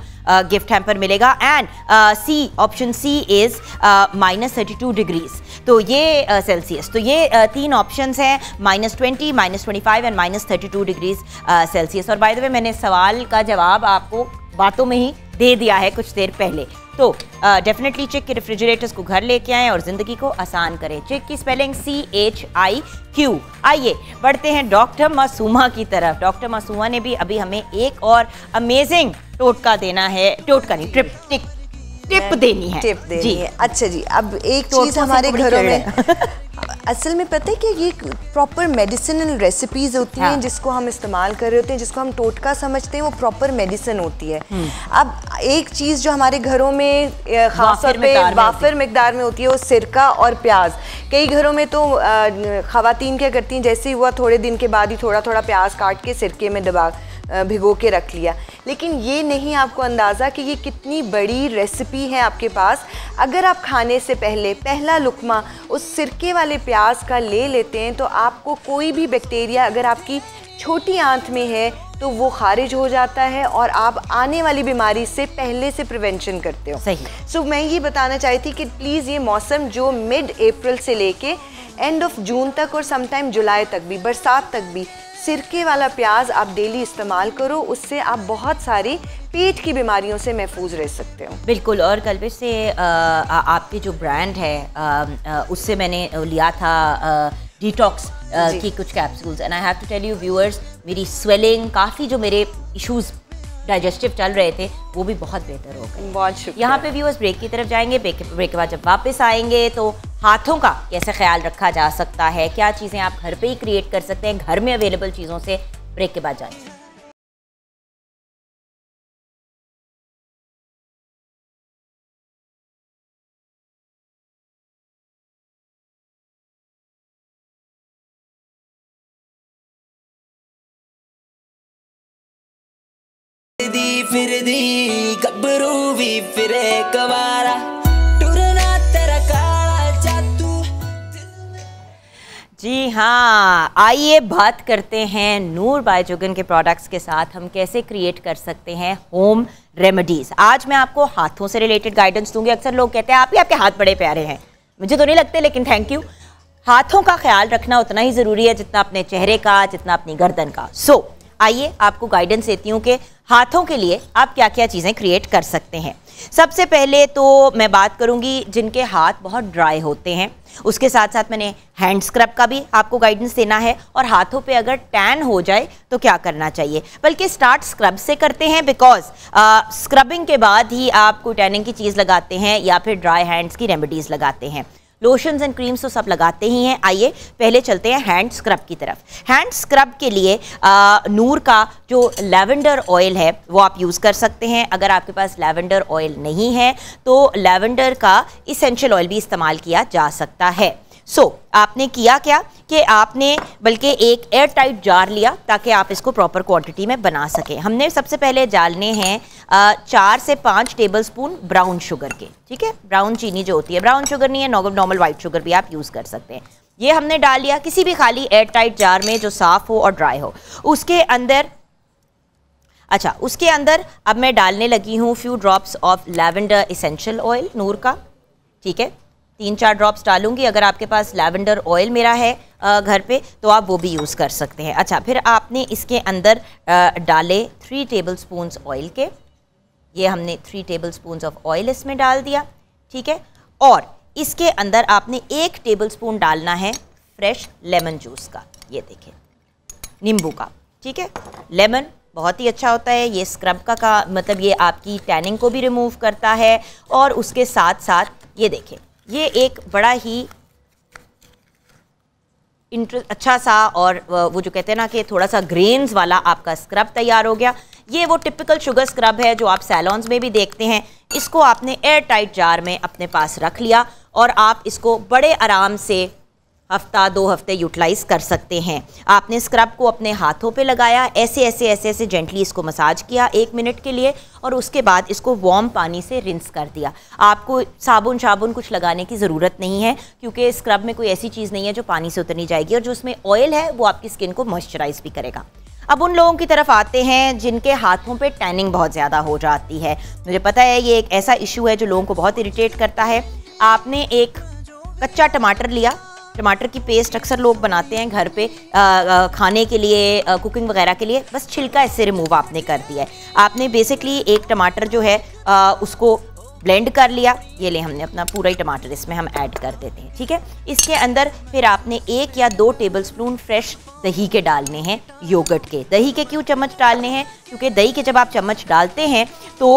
Speaker 1: गिफ्ट हैम्पर मिलेगा। And C, option C is -32 degrees, तो ये सेल्सियस। तो ये 3 ऑप्शंस हैं, -20, -25 एंड -32 डिग्रीज सेल्सियस। और बाय द वे मैंने सवाल का जवाब आपको बातों में ही दे दिया है कुछ देर पहले। तो डेफिनेटली चिक के रेफ्रिजरेटर्स को घर लेके आएं और जिंदगी को आसान करें। चिक की स्पेलिंग CHIQ। आइए बढ़ते हैं डॉक्टर मासूमा की तरफ। डॉक्टर मासूमा ने भी अभी हमें एक और अमेजिंग टोटका देना है, टोटका नहीं, टिप देनी है।
Speaker 5: टिप देनी है। अच्छा जी, अब एक चीज़ हमारे घरों में असल में पता है कि ये प्रॉपर मेडिसिनल रेसिपीज़ होती हैं जिसको हम इस्तेमाल कर रहे होते हैं, जिसको हम टोटका समझते हैं, वो प्रॉपर मेडिसिन होती है। अब एक चीज़ जो हमारे घरों में ख़ासतौर पे वाफिर मिकदार में होती है वो सिरका और प्याज। कई घरों में तो ख़वातीन क्या करती हैं, जैसे ही हुआ थोड़े दिन के बाद ही थोड़ा थोड़ा प्याज काट के सिरके में भिगो के रख लिया। लेकिन ये नहीं आपको अंदाज़ा कि ये कितनी बड़ी रेसिपी है आपके पास। अगर आप खाने से पहले पहला लुकमा उस सिरके वाले प्याज का ले लेते हैं तो आपको कोई भी बैक्टीरिया अगर आपकी छोटी आंत में है तो वो खारिज हो जाता है और आप आने वाली बीमारी से पहले से प्रिवेंशन करते हो।
Speaker 1: सही।
Speaker 5: सो मैं ये बताना चाहती कि प्लीज़ ये मौसम जो मिड अप्रैल से लेके एंड ऑफ जून तक और समटाइम जुलाई तक भी, बरसात तक भी, सिरके वाला प्याज आप डेली इस्तेमाल करो। उससे आप बहुत सारी पेट की बीमारियों से महफूज रह सकते हो।
Speaker 1: बिल्कुल। और कल्बिश से आपके जो ब्रांड है उससे मैंने लिया था डिटॉक्स की कुछ capsules and I have to tell you viewers, मेरी स्वेलिंग, काफ़ी जो मेरे इश्यूज़ डाइजेस्टिव चल रहे थे वो भी बहुत बेहतर हो गए।
Speaker 5: बहुत शुक्रिया।
Speaker 1: यहाँ पे व्यूअर्स ब्रेक की तरफ जाएंगे। ब्रेक के बाद जब वापस आएंगे तो हाथों का कैसे ख्याल रखा जा सकता है, क्या चीज़ें आप घर पे ही क्रिएट कर सकते हैं घर में अवेलेबल चीज़ों से। ब्रेक के बाद जाएंगे।
Speaker 7: फिरदी गब्बरू भी फिरे कवारा टुरना तेरा काला जादू।
Speaker 1: जी हाँ, आइए बात करते हैं नूर बाय जुगन के प्रोडक्ट्स के साथ हम कैसे क्रिएट कर सकते हैं होम रेमेडीज। आज मैं आपको हाथों से रिलेटेड गाइडेंस दूंगी। अक्सर लोग कहते हैं आप ही आपके हाथ बड़े प्यारे हैं, मुझे तो नहीं लगते लेकिन थैंक यू। हाथों का ख्याल रखना उतना ही ज़रूरी है जितना अपने चेहरे का, जितना अपनी गर्दन का। सो आइए आपको गाइडेंस देती हूँ कि हाथों के लिए आप क्या क्या चीज़ें क्रिएट कर सकते हैं। सबसे पहले तो मैं बात करूँगी जिनके हाथ बहुत ड्राई होते हैं, उसके साथ साथ मैंने हैंड स्क्रब का भी आपको गाइडेंस देना है और हाथों पे अगर टैन हो जाए तो क्या करना चाहिए। बल्कि स्टार्ट स्क्रब से करते हैं बिकॉज स्क्रबिंग के बाद ही आप कोई टैनिंग की चीज़ लगाते हैं या फिर ड्राई हैंड्स की रेमेडीज़ लगाते हैं। लोशंस एंड क्रीम्स तो सब लगाते ही हैं। आइए पहले चलते हैं हैंड स्क्रब की तरफ। हैंड स्क्रब के लिए नूर का जो लैवेंडर ऑयल है वो आप यूज़ कर सकते हैं। अगर आपके पास लैवेंडर ऑयल नहीं है तो लैवेंडर का इसेंशियल ऑयल भी इस्तेमाल किया जा सकता है। आपने किया क्या कि आपने बल्कि एक एयर टाइट जार लिया ताकि आप इसको प्रॉपर क्वांटिटी में बना सकें। हमने सबसे पहले डालने हैं 4 से 5 टेबलस्पून ब्राउन शुगर के, ठीक है, ब्राउन चीनी जो होती है, ब्राउन शुगर नहीं है, नॉर्मल वाइट शुगर भी आप यूज़ कर सकते हैं। ये हमने डाल लिया किसी भी खाली एयर टाइट जार में जो साफ़ हो और ड्राई हो। उसके अंदर उसके अंदर अब मैं डालने लगी हूँ few drops of lavender essential oil Noor का, ठीक है, 3-4 ड्रॉप्स डालूंगी। अगर आपके पास लैवेंडर ऑयल मेरा है घर पे तो आप वो भी यूज़ कर सकते हैं। अच्छा, फिर आपने इसके अंदर डाले 3 टेबलस्पून्स ऑयल के, ये हमने 3 टेबलस्पून्स ऑफ ऑयल इसमें डाल दिया, ठीक है। और इसके अंदर आपने 1 टेबलस्पून डालना है फ्रेश लेमन जूस का, ये देखें, नींबू का, ठीक है। लेमन बहुत ही अच्छा होता है, ये स्क्रब का मतलब ये आपकी टैनिंग को भी रिमूव करता है और उसके साथ साथ ये देखें, ये एक बड़ा ही अच्छा सा और वो जो कहते हैं ना कि थोड़ा सा ग्रेन्स वाला आपका स्क्रब तैयार हो गया। ये वो टिपिकल शुगर स्क्रब है जो आप सैलॉन्स में भी देखते हैं। इसको आपने एयर टाइट जार में अपने पास रख लिया और आप इसको बड़े आराम से हफ्ता 2 हफ्ते यूटिलाइज कर सकते हैं। आपने स्क्रब को अपने हाथों पे लगाया, ऐसे जेंटली इसको मसाज किया 1 मिनट के लिए और उसके बाद इसको वार्म पानी से रिंस कर दिया। आपको साबुन कुछ लगाने की ज़रूरत नहीं है क्योंकि स्क्रब में कोई ऐसी चीज़ नहीं है जो पानी से उतरनी जाएगी और जो उसमें ऑयल है वो आपकी स्किन को मॉइस्चराइज भी करेगा। अब उन लोगों की तरफ आते हैं जिनके हाथों पे टैनिंग बहुत ज़्यादा हो जाती है। मुझे पता है ये एक ऐसा इशू है जो लोगों को बहुत इरिटेट करता है। आपने एक कच्चा टमाटर लिया, टमाटर की पेस्ट अक्सर लोग बनाते हैं घर पे खाने के लिए, कुकिंग वगैरह के लिए, बस छिलका इससे रिमूव आपने कर दिया है। आपने बेसिकली एक टमाटर जो है उसको ब्लेंड कर लिया, ये ले हमने अपना पूरा ही टमाटर इसमें हम ऐड कर देते हैं, ठीक है। इसके अंदर फिर आपने 1 या 2 टेबलस्पून फ्रेश दही के डालने हैं, योगर्ट के। दही के क्यों चम्मच डालने हैं? क्योंकि दही के जब आप चम्मच डालते हैं तो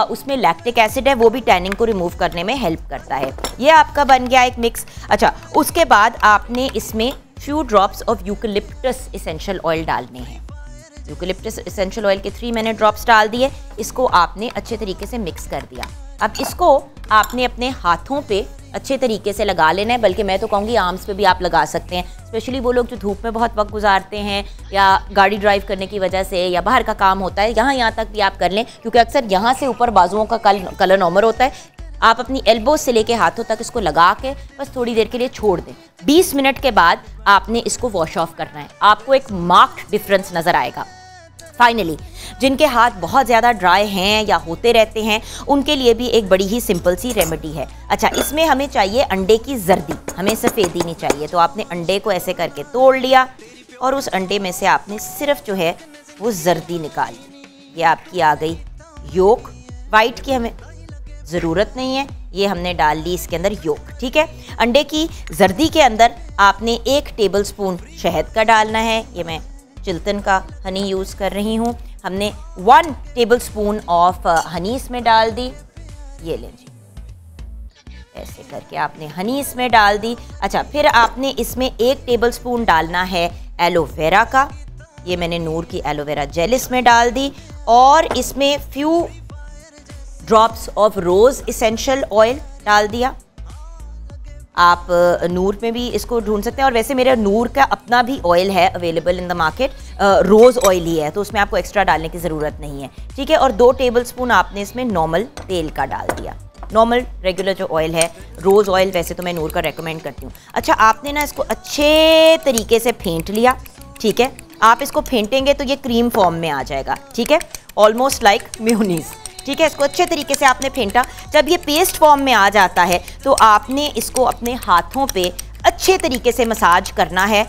Speaker 1: उसमें लैक्टिक एसिड है, वो भी टैनिंग को रिमूव करने में हेल्प करता है। ये आपका बन गया एक मिक्स। अच्छा, उसके बाद आपने इसमें few drops of eucalyptus essential oil डालने हैं। यूकलिप्टस इसेंशियल ऑयल के 3 मैंने ड्रॉप्स डाल दिए। इसको आपने अच्छे तरीके से मिक्स कर दिया। अब इसको आपने अपने हाथों पे अच्छे तरीके से लगा लेना है, बल्कि मैं तो कहूँगी आर्म्स पे भी आप लगा सकते हैं। स्पेशली वो लोग जो धूप में बहुत वक्त गुजारते हैं या गाड़ी ड्राइव करने की वजह से या बाहर का काम होता है, यहाँ तक भी आप कर लें क्योंकि अक्सर यहाँ से ऊपर बाजुओं का कलर नॉर्मल होता है। आप अपनी एल्बो से लेके हाथों तक इसको लगा के बस थोड़ी देर के लिए छोड़ दें। 20 मिनट के बाद आपने इसको वॉश ऑफ करना है। आपको एक मार्क्ड डिफरेंस नज़र आएगा। फाइनली, जिनके हाथ बहुत ज़्यादा ड्राई हैं या होते रहते हैं उनके लिए भी एक बड़ी ही सिंपल सी रेमेडी है। अच्छा, इसमें हमें चाहिए अंडे की जर्दी, हमें सफ़ेदी नहीं चाहिए। तो आपने अंडे को ऐसे करके तोड़ लिया और उस अंडे में से आपने सिर्फ जो है वो जर्दी निकाल ली। ये आपकी आ गई योक। वाइट की हमें ज़रूरत नहीं है, ये हमने डाल ली इसके अंदर योक, ठीक है। अंडे की जर्दी के अंदर आपने 1 टेबलस्पून शहद का डालना है। ये मैं चिल्टन का हनी यूज़ कर रही हूँ। हमने 1 टेबलस्पून ऑफ हनी इसमें डाल दी। ये लें जी, ऐसे करके आपने हनी इसमें डाल दी। अच्छा, फिर आपने इसमें 1 टेबलस्पून डालना है एलोवेरा का। ये मैंने नूर की एलोवेरा जेल इसमें डाल दी और इसमें few drops of rose essential oil डाल दिया। आप नूर में भी इसको ढूंढ सकते हैं और वैसे मेरे नूर का अपना भी ऑयल है available in the market, rose oil ही है, तो उसमें आपको एक्स्ट्रा डालने की ज़रूरत नहीं है, ठीक है। और 2 टेबलस्पून आपने इसमें नॉर्मल तेल का डाल दिया। नॉर्मल रेगुलर जो ऑयल है, रोज़ ऑयल वैसे तो मैं नूर का रेकमेंड करती हूँ। अच्छा, आपने ना इसको अच्छे तरीके से फेंट लिया, ठीक है। आप इसको फेंटेंगे तो ये क्रीम फॉर्म में आ जाएगा, ठीक है, ऑलमोस्ट लाइक मेयोनीज़, ठीक है। इसको अच्छे तरीके से आपने फेंटा। जब ये पेस्ट फॉर्म में आ जाता है तो आपने इसको अपने हाथों पे अच्छे तरीके से मसाज करना है।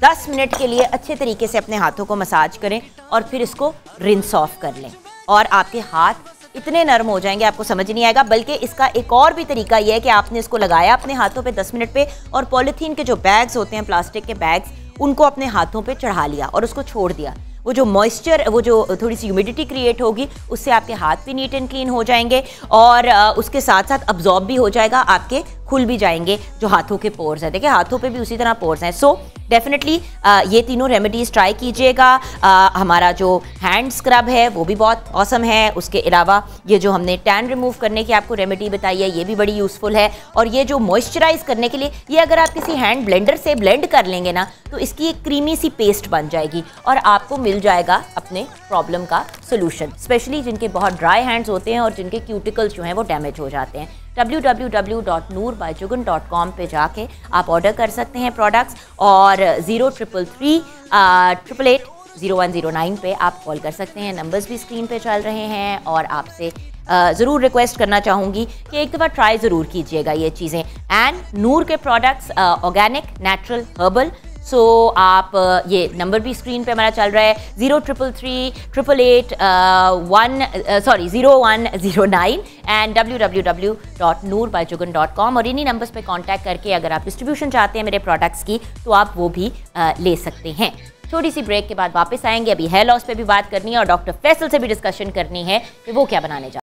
Speaker 1: 10 मिनट के लिए अच्छे तरीके से अपने हाथों को मसाज करें और फिर इसको रिंस ऑफ कर लें और आपके हाथ इतने नरम हो जाएंगे आपको समझ नहीं आएगा। बल्कि इसका एक और भी तरीका ये है कि आपने इसको लगाया अपने हाथों पे 10 मिनट पे और पॉलीथीन के जो बैग्स होते हैं, प्लास्टिक के बैग्स, उनको अपने हाथों पे चढ़ा लिया और उसको छोड़ दिया। वो जो मॉइस्चर, वो जो थोड़ी सी ह्यूमिडिटी क्रिएट होगी, उससे आपके हाथ भी नीट एंड क्लीन हो जाएंगे और उसके साथ साथ अब्जॉर्ब भी हो जाएगा आपके खुल भी जाएंगे जो हाथों के पोर्स हैं। देखिए हाथों पे भी उसी तरह पोर्स हैं। सो डेफिनेटली ये तीनों रेमेडीज ट्राई कीजिएगा। हमारा जो हैंड स्क्रब है वो भी बहुत औसम है। उसके अलावा ये जो हमने टैन रिमूव करने की आपको रेमेडी बताई है ये भी बड़ी यूज़फुल है। और ये जो मॉइस्चराइज करने के लिए ये अगर आप किसी हैंड ब्लेंडर से ब्लेंड कर लेंगे ना तो इसकी एक क्रीमी सी पेस्ट बन जाएगी और आपको मिल जाएगा अपने प्रॉब्लम का सोल्यूशन, स्पेशली जिनके बहुत ड्राई हैंड्स होते हैं और जिनके क्यूटिकल्स जो हैं वो डैमेज हो जाते हैं। www.noorbyjugan.com पे जाके आप ऑर्डर कर सकते हैं प्रोडक्ट्स और 0333 पे आप कॉल कर सकते हैं। नंबर्स भी स्क्रीन पे चल रहे हैं और आपसे ज़रूर रिक्वेस्ट करना चाहूँगी कि एक दफ़ा ट्राई ज़रूर कीजिएगा ये चीज़ें। एंड नूर के प्रोडक्ट्स ऑर्गेनिक, नेचुरल, हर्बल। सो आप ये नंबर भी स्क्रीन पे हमारा चल रहा है 0109 एंड www.noorbyjugan.com और इन्हीं नंबर्स पे कांटेक्ट करके अगर आप डिस्ट्रीब्यूशन चाहते हैं मेरे प्रोडक्ट्स की तो आप वो भी ले सकते हैं। छोटी सी ब्रेक के बाद वापस आएंगे। अभी हेयर लॉस पे भी बात करनी है और डॉक्टर फैसल से भी डिस्कशन करनी है कि वो क्या बनाने जा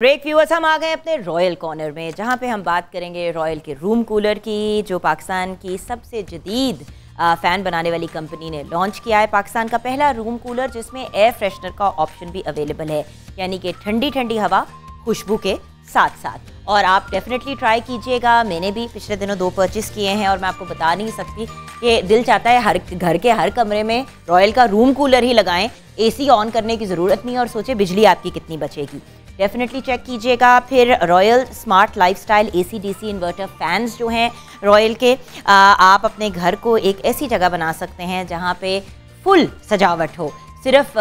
Speaker 1: ब्रेक व्यूअर्स, हम आ गए अपने रॉयल कॉर्नर में, जहां पे हम बात करेंगे रॉयल के रूम कूलर की, जो पाकिस्तान की सबसे जदीद फ़ैन बनाने वाली कंपनी ने लॉन्च किया है। पाकिस्तान का पहला रूम कूलर जिसमें एयर फ्रेशनर का ऑप्शन भी अवेलेबल है, यानी कि ठंडी ठंडी हवा खुशबू के साथ साथ। और आप डेफिनेटली ट्राई कीजिएगा। मैंने भी पिछले दिनों 2 परचेज़ किए हैं और मैं आपको बता नहीं सकती कि दिल चाहता है हर घर के हर कमरे में रॉयल का रूम कूलर ही लगाएं, एसी ऑन करने की ज़रूरत नहीं है, और सोचे बिजली आपकी कितनी बचेगी। डेफिनेटली चेक कीजिएगा। फिर royal smart lifestyle AC DC inverter fans जो हैं रॉयल के, आप अपने घर को एक ऐसी जगह बना सकते हैं जहां पे फुल सजावट हो, सिर्फ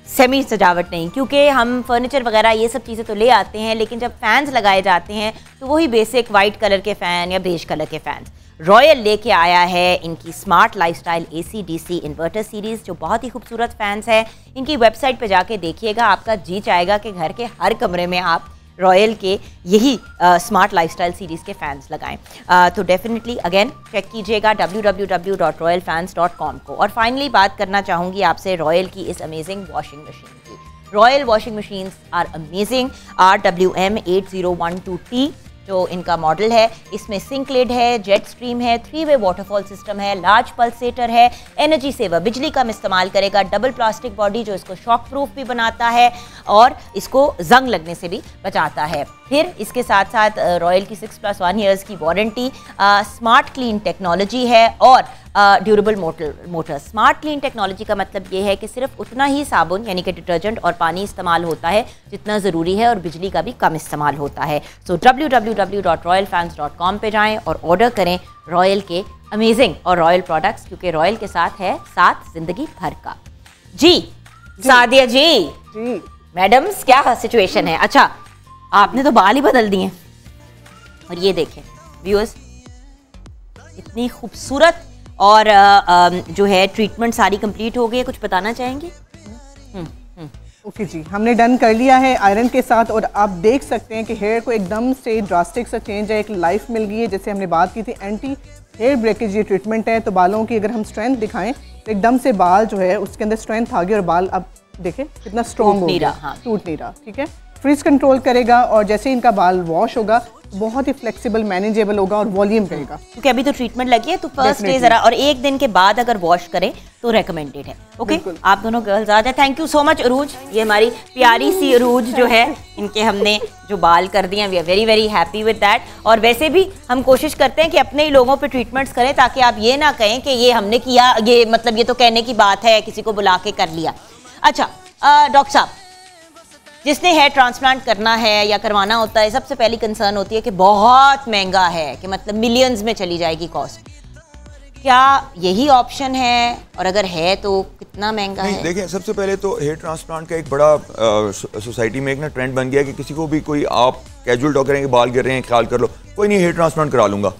Speaker 1: सेमी सजावट नहीं, क्योंकि हम फर्नीचर वगैरह ये सब चीज़ें तो ले आते हैं, लेकिन जब फैंस लगाए जाते हैं तो वही बेसिक वाइट कलर के फ़ैन या बेज कलर के फ़ैन रॉयल लेके आया है। इनकी smart lifestyle AC DC inverter series जो बहुत ही खूबसूरत फैंस है, इनकी वेबसाइट पे जाके देखिएगा, आपका जी चाहेगा कि घर के हर कमरे में आप रॉयल के यही स्मार्ट लाइफस्टाइल सीरीज़ के फ़ैन्स लगाएं। तो डेफिनेटली अगेन चेक कीजिएगा www.royalfans.com को। और फाइनली बात करना चाहूँगी आपसे रॉयल की इस अमेजिंग वॉशिंग मशीन की। Royal washing machines are amazing. RWM 8012T जो इनका मॉडल है, इसमें सिंक लिड है, जेट स्ट्रीम है, 3-वे वाटरफॉल सिस्टम है, लार्ज पल्सेटर है, एनर्जी सेवर बिजली कम इस्तेमाल करेगा, डबल प्लास्टिक बॉडी जो इसको शॉक प्रूफ भी बनाता है और इसको जंग लगने से भी बचाता है। फिर इसके साथ साथ रॉयल की 6+1 ईयर्स की वारंटी, स्मार्ट क्लीन टेक्नोलॉजी है और durable motor. Smart clean technology का मतलब ये है कि सिर्फ उतना ही साबुन यानी कि डिटर्जेंट और पानी इस्तेमाल होता है जितना ज़रूरी है, और बिजली का भी कम इस्तेमाल होता है। सो www.royalfans.com पे जाएं और ऑर्डर करें रॉयल के अमेजिंग और रॉयल प्रोडक्ट्स, क्योंकि रॉयल के साथ है साथ ज़िंदगी भर का। जी सादिया जी, मैडम्स क्या सिचुएशन है? अच्छा, आपने तो बाल ही बदल दिए, और ये देखें व्यूअर्स, इतनी खूबसूरत और जो है ट्रीटमेंट सारी कंप्लीट हो गई है। कुछ बताना चाहेंगे?
Speaker 2: ओके जी, हमने डन कर लिया है आयरन के साथ, और आप देख सकते हैं कि हेयर को एकदम से ड्रास्टिक सा चेंज है, एक लाइफ मिल गई है। जैसे हमने बात की थी एंटी हेयर ब्रेकेज ये ट्रीटमेंट है, तो बालों की अगर हम स्ट्रेंथ दिखाएं तो एकदम से बाल जो है उसके अंदर स्ट्रेंथ आ गई, और बाल अब देखें कितना स्ट्रॉन्ग हो गया, टूट नहीं रहा। ठीक है, फ्रीज कंट्रोल करेगा, और जैसे इनका बाल वॉश होगा बहुत ही फ्लेक्सिबल मैनेजेबल होगा और वॉल्यूम रहेगा,
Speaker 1: क्योंकि अभी तो ट्रीटमेंट लगी है, तो फर्स्ट डे जरा और 1 दिन के बाद अगर वॉश करें तो रेकमेंडेड है। ओके, आप दोनों गर्ल्स आ जाए। थैंक यू सो मच अरूज, ये हमारी प्यारी सी अरूज जो है, इनके हमने जो बाल कर दिए, we are very very happy with that. और वैसे भी हम कोशिश करते हैं कि अपने ही लोगों पे ट्रीटमेंट्स करें, ताकि आप ये ना कहें कि ये हमने किया, ये मतलब ये तो कहने की बात है, किसी को बुला के कर लिया। अच्छा डॉक्टर साहब, जिसने हेयर ट्रांसप्लांट करना है या करवाना होता है, सबसे पहली कंसर्न होती है कि बहुत महंगा है, कि मतलब मिलियंस में चली जाएगी कॉस्ट। क्या यही ऑप्शन है, और अगर है तो कितना महंगा है?
Speaker 4: देखिए, सबसे पहले तो हेयर ट्रांसप्लांट का एक बड़ा सोसाइटी में एक ना ट्रेंड बन गया है कि किसी को भी कोई आप कैजुअल टॉक करें कि बाल गिर रहे हैं, ख्याल कर लो, कोई नहीं हेयर ट्रांसप्लांट करा लूँगा।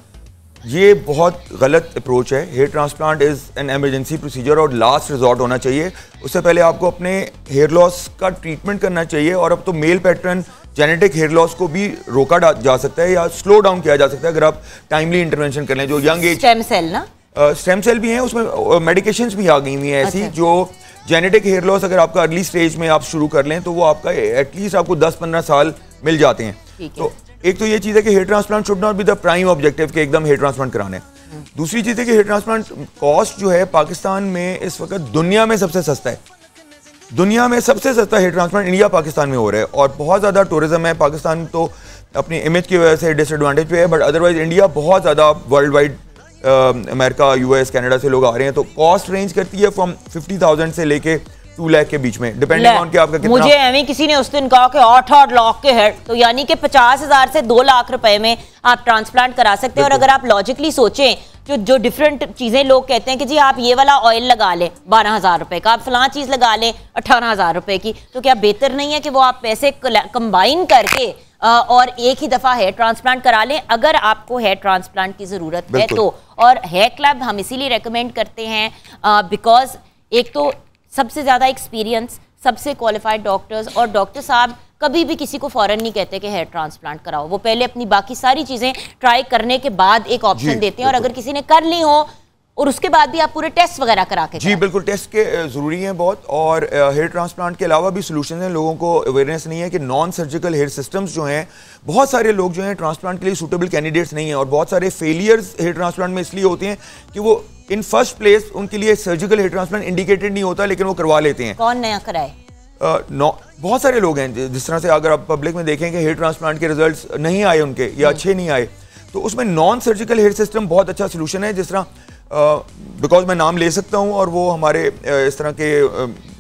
Speaker 4: ये बहुत गलत अप्रोच है। Hair transplant is an emergency procedure और लास्ट रिजॉर्ट होना चाहिए। उससे पहले आपको अपने हेयर लॉस का ट्रीटमेंट करना चाहिए, और अब तो male pattern genetic hair loss को भी रोका जा सकता है या स्लो डाउन किया जा सकता है अगर आप टाइमली इंटरवेंशन कर लें। जो यंग एज
Speaker 1: स्टेम सेल ना,
Speaker 4: स्टेम सेल भी हैं, उसमें मेडिकेशंस भी आ गई हुई हैं ऐसी। जो जेनेटिक हेयर लॉस अगर आपका अर्ली स्टेज में आप शुरू कर लें तो वो आपका एटलीस्ट आपको 10-15 साल मिल जाते हैं। तो एक तो ये चीज़ है कि hair transplant should not be the prime objective कि एकदम हेयर ट्रांसप्लांट कराने। दूसरी चीज़ है कि हेयर ट्रांसप्लांट कॉस्ट जो है पाकिस्तान में इस वक्त दुनिया में सबसे सस्ता है। दुनिया में सबसे सस्ता हेयर ट्रांसप्लांट इंडिया पाकिस्तान में हो रहा है, और बहुत ज़्यादा टूरिज्म है। पाकिस्तान तो अपनी इमेज की वजह से डिसएडवांटेज पे है, बट अदरवाइज इंडिया बहुत ज़्यादा world wide, America, US, Canada से लोग आ रहे हैं। तो कॉस्ट रेंज करती है फ्रॉम 50,000 से लेके 2 लाख के बीच में, डिपेंडिंग ऑन कि आपका कितना।
Speaker 1: मुझे एवं किसी ने उस दिन कहा कि 8-8 लाख के हेड, तो यानी कि 50,000 से 2 लाख रुपए में आप ट्रांसप्लांट करा सकते हैं। और अगर आप लॉजिकली सोचें, जो डिफरेंट चीज़ें लोग कहते हैं कि जी आप ये वाला ऑयल लगा लें 12,000 रुपए का, आप फलां चीज़ लगा लें 18,000 रुपए की, तो क्या बेहतर नहीं है कि वो आप पैसे कंबाइन करके और एक ही दफ़ा हेयर ट्रांसप्लांट करा लें, अगर आपको हेयर ट्रांसप्लांट की ज़रूरत है तो। और हेयर क्लब हम इसीलिए रेकमेंड करते हैं बिकॉज एक तो सबसे ज़्यादा एक्सपीरियंस, सबसे क्वालिफाइड डॉक्टर्स, और डॉक्टर साहब कभी भी किसी को फौरन नहीं कहते कि हेयर ट्रांसप्लांट कराओ। वो पहले अपनी बाकी सारी चीज़ें ट्राई करने के बाद एक ऑप्शन देते हैं, और अगर किसी ने कर ली हो और उसके बाद भी आप पूरे टेस्ट वगैरह करा के
Speaker 4: जी बिल्कुल, टेस्ट के ज़रूरी हैं बहुत। और हेयर ट्रांसप्लांट के अलावा भी सोल्यूशन हैं, लोगों को अवेयरनेस नहीं है कि नॉन सर्जिकल हेयर सिस्टम्स जो हैं, बहुत सारे लोग जो हैं ट्रांसप्लांट के लिए सूटेबल कैंडिडेट्स नहीं हैं, और बहुत सारे फेलियर्स हेयर ट्रांसप्लांट में इसलिए होते हैं कि वो इन फर्स्ट प्लेस उनके लिए सर्जिकल हेयर ट्रांसप्लांट इंडिकेटेड नहीं होता, लेकिन वो करवा लेते हैं।
Speaker 1: कौन नया कराए?
Speaker 4: बहुत सारे लोग हैं, जिस तरह से अगर आप पब्लिक में देखें कि हेयर ट्रांसप्लांट के रिजल्ट्स नहीं आए उनके या अच्छे नहीं आए, तो उसमें नॉन सर्जिकल हेयर सिस्टम बहुत अच्छा सोल्यूशन है। जिस तरह बिकॉज मैं नाम ले सकता हूँ और वो हमारे इस तरह के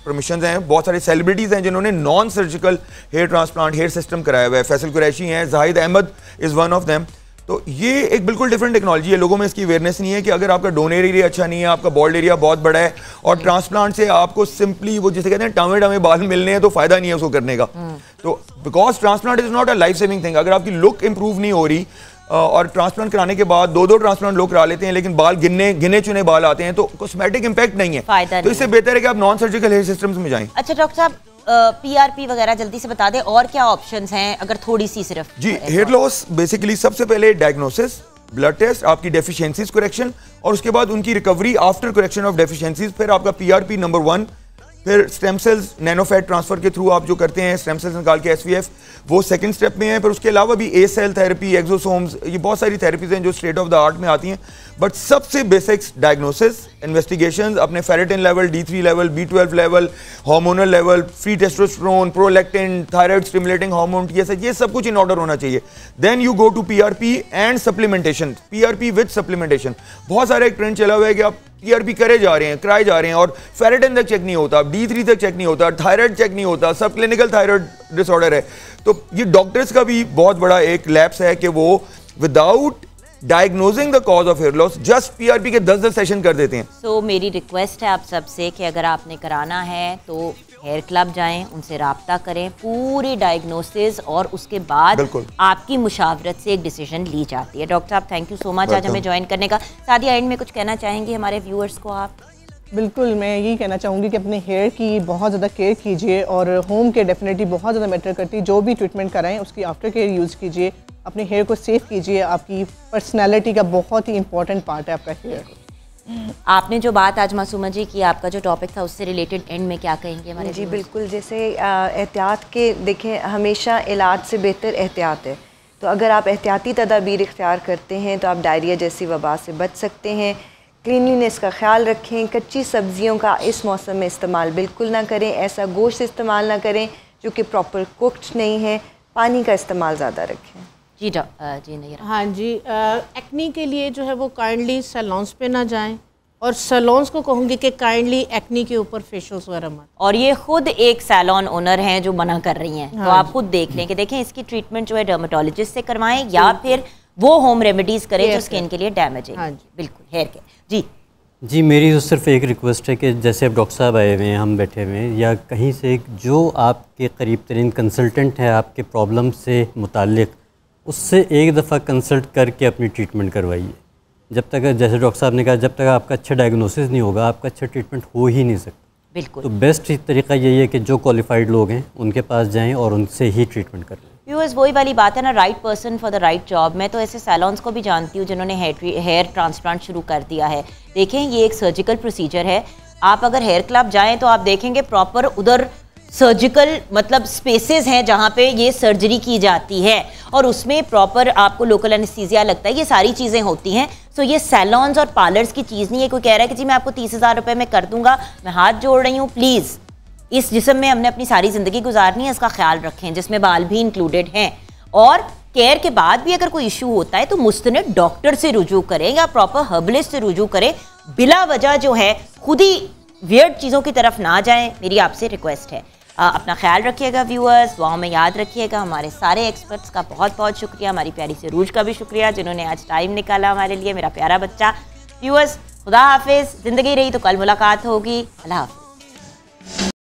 Speaker 4: परमिशंस हैं, बहुत सारे सेलिब्रिटीज़ हैं जिन्होंने non surgical hair transplant hair system कराया हुआ है। फैसल कुरैशी हैं, Zahid Ahmed is one of them. तो ये एक बिल्कुल डिफरेंट टेक्नोलॉजी है, लोगों में इसकी अवेयरनेस नहीं है कि अगर आपका डोनर एरिया अच्छा नहीं है, आपका बॉल्ड एरिया बहुत बड़ा है और ट्रांसप्लांट से आपको सिंपली वो जिसे कहते हैं टामे टामे बाल मिलने हैं, तो फायदा नहीं है उसको करने का। तो because transplant is not a life saving thing. अगर आपकी लुक इंप्रूव नहीं हो रही और ट्रांसप्लांट कराने के बाद दो ट्रांसप्लांट लोग करा लेते हैं, लेकिन बाल गिने चुने बाल आते हैं, तो कॉस्मेटिक इंपैक्ट नहीं है। तो इससे बेहतर है कि आप नॉन सर्जिकल हेयर सिस्टम्स में जाएं।
Speaker 1: अच्छा डॉक्टर साहब, PRP वगैरह जल्दी से बता दें, और क्या ऑप्शंस हैं अगर थोड़ी सी सिर्फ?
Speaker 4: जी, हेयर लॉस बेसिकली सबसे पहले डायग्नोसिस, ब्लड टेस्ट, आपकी डेफिशिएंसीज करेक्शन, और उसके बाद उनकी recovery after correction of deficiencies. फिर आपका PRP नंबर 1, फिर स्टेम सेल्स नैनोफैट ट्रांसफर के थ्रू आप जो करते हैं स्टेम सेल्स निकाल के SVF, वो सेकंड स्टेप में है। फिर उसके अलावा भी A सेल थेरेपी, एक्सोसोम्स, ये बहुत सारी थेरेपीज हैं जो स्टेट ऑफ द आर्ट में आती हैं। बट सबसे बेसिक्स डायग्नोसिस, इन्वेस्टिगेशंस, अपने ferritin level, D3 level, B12 level, hormonal level, free testosterone, prolactin, thyroid stimulating hormone, ये सब कुछ इन ऑर्डर होना चाहिए। Then you go to PRP and supplementation, PRP with supplementation. बहुत सारे एक ट्रेंड चला हुआ है कि आप PRP करे जा रहे हैं, कराए जा रहे हैं, और फेरेटिन तक चेक नहीं होता, D3 तक चेक नहीं होता, थायराइड चेक नहीं होता, सब क्लिनिकल थायराइड डिसऑर्डर है। तो ये डॉक्टर्स का भी बहुत बड़ा एक लैप्स है कि वो without diagnosing the cause of hair loss just PRP के 10 सेशन कर देते हैं।
Speaker 1: सो मेरी रिक्वेस्ट है आप सबसे कि अगर आपने कराना है तो हेयर क्लब जाएं, उनसे राब्ता करें, पूरी डायग्नोसिस और उसके बाद आपकी मुशावरत से एक डिसीजन ली जाती है। डॉक्टर साहब थैंक यू सो मच आज हमें ज्वाइन करने का। सादिया, एंड में कुछ कहना चाहेंगे हमारे व्यूअर्स को आप?
Speaker 2: बिल्कुल, मैं यही कहना चाहूँगी कि अपने हेयर की बहुत ज़्यादा केयर कीजिए, और होम केयर डेफिनेटली बहुत ज़्यादा मैटर करती है। जो भी ट्रीटमेंट कराएं उसकी आफ्टर केयर यूज़ कीजिए, अपने हेयर को सेफ कीजिए। आपकी पर्सनैलिटी का बहुत ही इंपॉर्टेंट पार्ट है आपका हेयर।
Speaker 1: आपने जो बात आज मासूमा जी की, आपका जो टॉपिक था उससे रिलेटेड एंड में क्या कहेंगे हमारे?
Speaker 5: जी बिल्कुल, जैसे एहतियात के देखें, हमेशा इलाज से बेहतर एहतियात है। तो अगर आप एहतियाती तदाबीर इख्तियार करते हैं तो आप डायरिया जैसी वबा से बच सकते हैं। क्लीनलीनेस का ख्याल रखें, कच्ची सब्जियों का इस मौसम में इस्तेमाल बिल्कुल ना करें, ऐसा गोश्त इस्तेमाल ना करें जो कि प्रॉपर कुक्ड नहीं है। पानी का इस्तेमाल ज़्यादा रखें।
Speaker 1: जी जी नहीं।
Speaker 6: हाँ जी, एक्नी के लिए जो है वो काइंडली सैलून्स पे ना जाएं, और सैलून्स को कहूँगी कि काइंडली एक्नी के ऊपर फेशियल्स वगैरह मत। और
Speaker 1: ये खुद एक सैलून ओनर हैं जो मना कर रही हैं, तो आप खुद देख लें कि देखें इसकी ट्रीटमेंट जो है डर्मेटोलॉजिस्ट से करवाएं या फिर वो होम रेमेडीज करें जो स्किन के लिए डैमेज है। बिल्कुल, हेयर केयर। जी,
Speaker 8: मेरी तो सिर्फ एक रिक्वेस्ट है कि जैसे अब डॉक्टर साहब आए हुए हैं, हम बैठे हुए हैं, या कहीं से जो आपके करीब तरीन कंसल्टेंट है आपके प्रॉब्लम से मुताल्लिक, उससे एक दफ़ा कंसल्ट करके अपनी ट्रीटमेंट करवाइए। जब तक, जैसे डॉक्टर साहब ने कहा, जब तक आपका अच्छा डायग्नोसिस नहीं होगा आपका अच्छा ट्रीटमेंट हो ही नहीं सकता।
Speaker 1: बिल्कुल।
Speaker 8: तो बेस्ट तरीका यही है कि जो क्वालिफाइड लोग हैं उनके पास जाएं और उनसे ही ट्रीटमेंट करें।
Speaker 1: व्यूअर्स, वही वाली बात है ना, right person for the right job. मैं तो ऐसे सैलून्स को भी जानती हूँ जिन्होंने हेयर ट्रांसप्लांट शुरू कर दिया है। देखें, ये एक सर्जिकल प्रोसीजर है। आप अगर हेयर क्लब जाएँ तो आप देखेंगे प्रॉपर उधर सर्जिकल मतलब स्पेसेस हैं जहाँ पे ये सर्जरी की जाती है, और उसमें प्रॉपर आपको लोकल एनेस्थीसिया लगता है, ये सारी चीज़ें होती हैं। सो ये सैलून्स और पार्लर्स की चीज़ नहीं है। कोई कह रहा है कि जी मैं आपको 30,000 रुपये में कर दूंगा, मैं हाथ जोड़ रही हूँ। प्लीज़, इस जिस्म में हमने अपनी सारी ज़िंदगी गुजारनी है, इसका ख्याल रखें, जिसमें बाल भी इंक्लूडेड हैं। और केयर के बाद भी अगर कोई इशू होता है तो मुस्तनद डॉक्टर से रुजू करें या प्रॉपर हर्बलिस्ट से रुजू करें। बिला वजह जो है खुद ही वियर्ड चीज़ों की तरफ ना जाएं, मेरी आपसे रिक्वेस्ट है। अपना ख्याल रखिएगा व्यूअर्स, दुआओं में याद रखिएगा। हमारे सारे एक्सपर्ट्स का बहुत बहुत शुक्रिया, हमारी प्यारी से रूज का भी शुक्रिया जिन्होंने आज टाइम निकाला हमारे लिए, मेरा प्यारा बच्चा। व्यूअर्स, खुदा हाफिज़। ज़िंदगी रही तो कल मुलाकात होगी। अल्लाह हाफिज़।